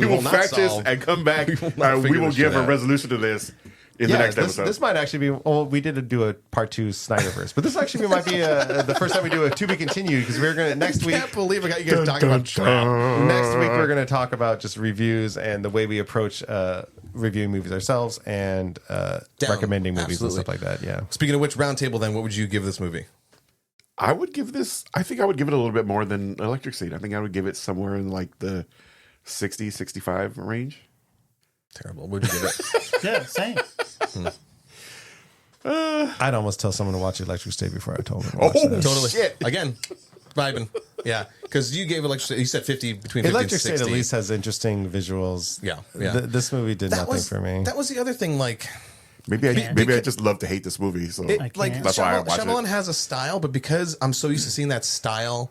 will not fact this solve. and come back. We will not We figure will this give shit a out. resolution to this in the next episode. This might actually be. Well, we did do a part 2 Snyderverse, but this actually might be the first time we do a to be continued because we're gonna next I week. can't believe I got you guys talking about trap. Next week we're going to talk about just reviews and the way we approach reviewing movies ourselves and recommending movies Absolutely. and stuff like that. Yeah. Speaking of which, roundtable, then what would you give this movie? I would give this. I think I would give it a little bit more than Electric Seat. I think I would give it somewhere in like the 60, 65 range. Terrible. What'd you give it? Yeah, same. I'd almost tell someone to watch Electric State before I told them. To Oh, watch that. Totally. shit. Again, vibing. Yeah, because you gave Electric. You said 50 between 50 Electric and State 60. at least has interesting visuals. Yeah, yeah. This movie did nothing for me. That was the other thing. Like, Maybe can't. I just love to hate this movie. So I Like can't. That's why I watch it. Shyamalan has a style, but because I'm so used to seeing that style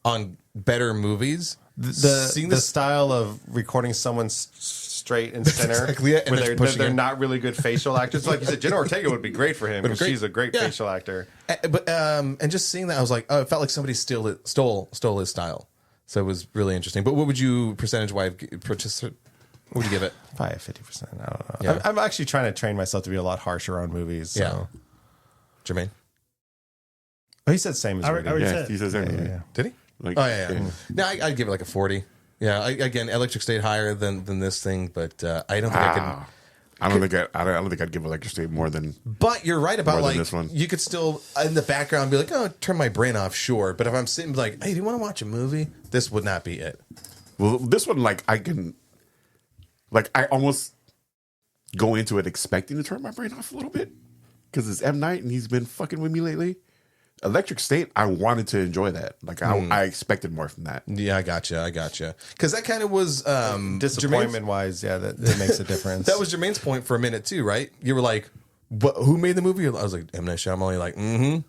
on better movies, seeing The this style of recording someone straight and center, exactly it, and where then pushing they're it. not really good facial actors. Like you said, Jenna Ortega would be great for him because great. she's a great Yeah. facial actor. But and just seeing that, I was like, oh, it felt like somebody stole his style. So it was really interesting. But what would you percentage-wise? What would you give it? Probably 50%. I don't know. Yeah. I'm actually trying to train myself to be a lot harsher on movies. So. Yeah. Jermaine, Oh, he said same as I Rating. already yeah, said. he says everything. Yeah. did he? Like, Oh yeah. No, I'd give it like a 40. Yeah. Again, Electric State higher than this thing, but I don't think I could. I don't think I'd give Electric State more than. But you're right about More than like this one. you could still in the background be like, oh, turn my brain off, sure. But if I'm sitting like, hey, do you want to watch a movie? This would not be it. Well, this one, like I can, like I almost go into it expecting to turn my brain off a little bit because it's M Night and he's been fucking with me lately. Electric State, I wanted to enjoy that. Like I expected more from that. Yeah, I gotcha. Because that kind of was Disappointment wise, yeah, that makes a difference. That was Jermaine's point for a minute too, right? You were like, "What? Who made the movie?" I was like, M Night Shyamalan. You're like, mm-hmm.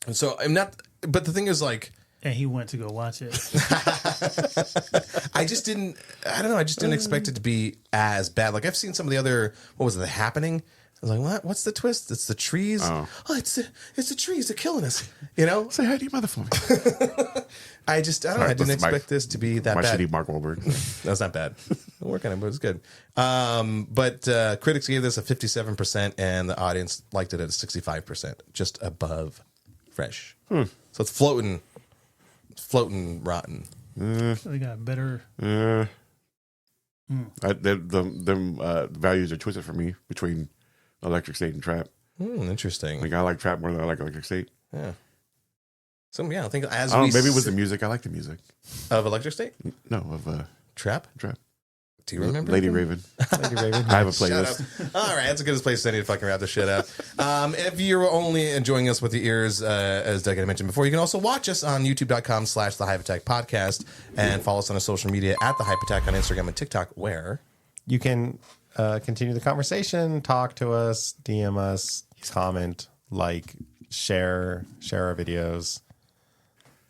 And so I'm not. But the thing is, like, And he went to go watch it. I just didn't. I don't know. I just didn't expect it to be as bad. Like I've seen some of the other. What was it? The Happening. I was like, what? What's the twist? It's the trees. Oh, it's the trees. They're killing us. You know. Say hi to your mother for me. I don't know. I didn't expect this to be that My bad. shitty Mark Wahlberg. That's not bad. We're working on it, but it's good. But critics gave this a 57%, and the audience liked it at a 65%, just above Fresh. So it's floating rotten. They got better. The values are twisted for me between Electric State and Trap. Interesting. Like I like Trap more than I like Electric State. Yeah. So yeah, I think as I don't we know, maybe it was the music. I like the music. of Electric State No, of Trap. Trap. Do you remember Lady anything? Raven? Lady Raven. I have a Shut playlist. up. All right, that's a good place to need to fucking wrap this shit up. If you're only enjoying us with your ears, as Doug had mentioned before, you can also watch us on youtube.com/The Hype Attack Podcast and follow us on our social media at The Hype Attack on Instagram and TikTok, where You can continue the conversation, talk to us, DM us, comment, like, share our videos.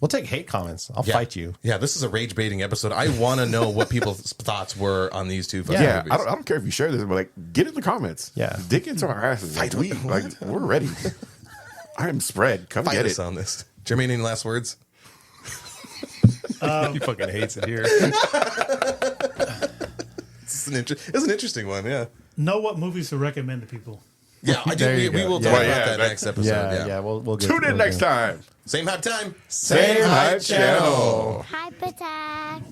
We'll take hate comments. I'll fight you. Yeah, this is a rage baiting episode. I want to know what people's thoughts were on these two fucking Yeah, movies. I don't care if you share this, but like, get in the comments. Yeah. Dig into our asses. Like, we're ready. I am spread. Come Fight get us it. on this. Jermaine, any last words? He fucking hates it here. It's an interesting one, yeah. Know what movies to recommend to people. Yeah, I There do. you We go. will Yeah. talk Well, about yeah, that that- next episode. Yeah. We'll get, Tune in next time. Same hype time. Same Hype channel. Hype Attack.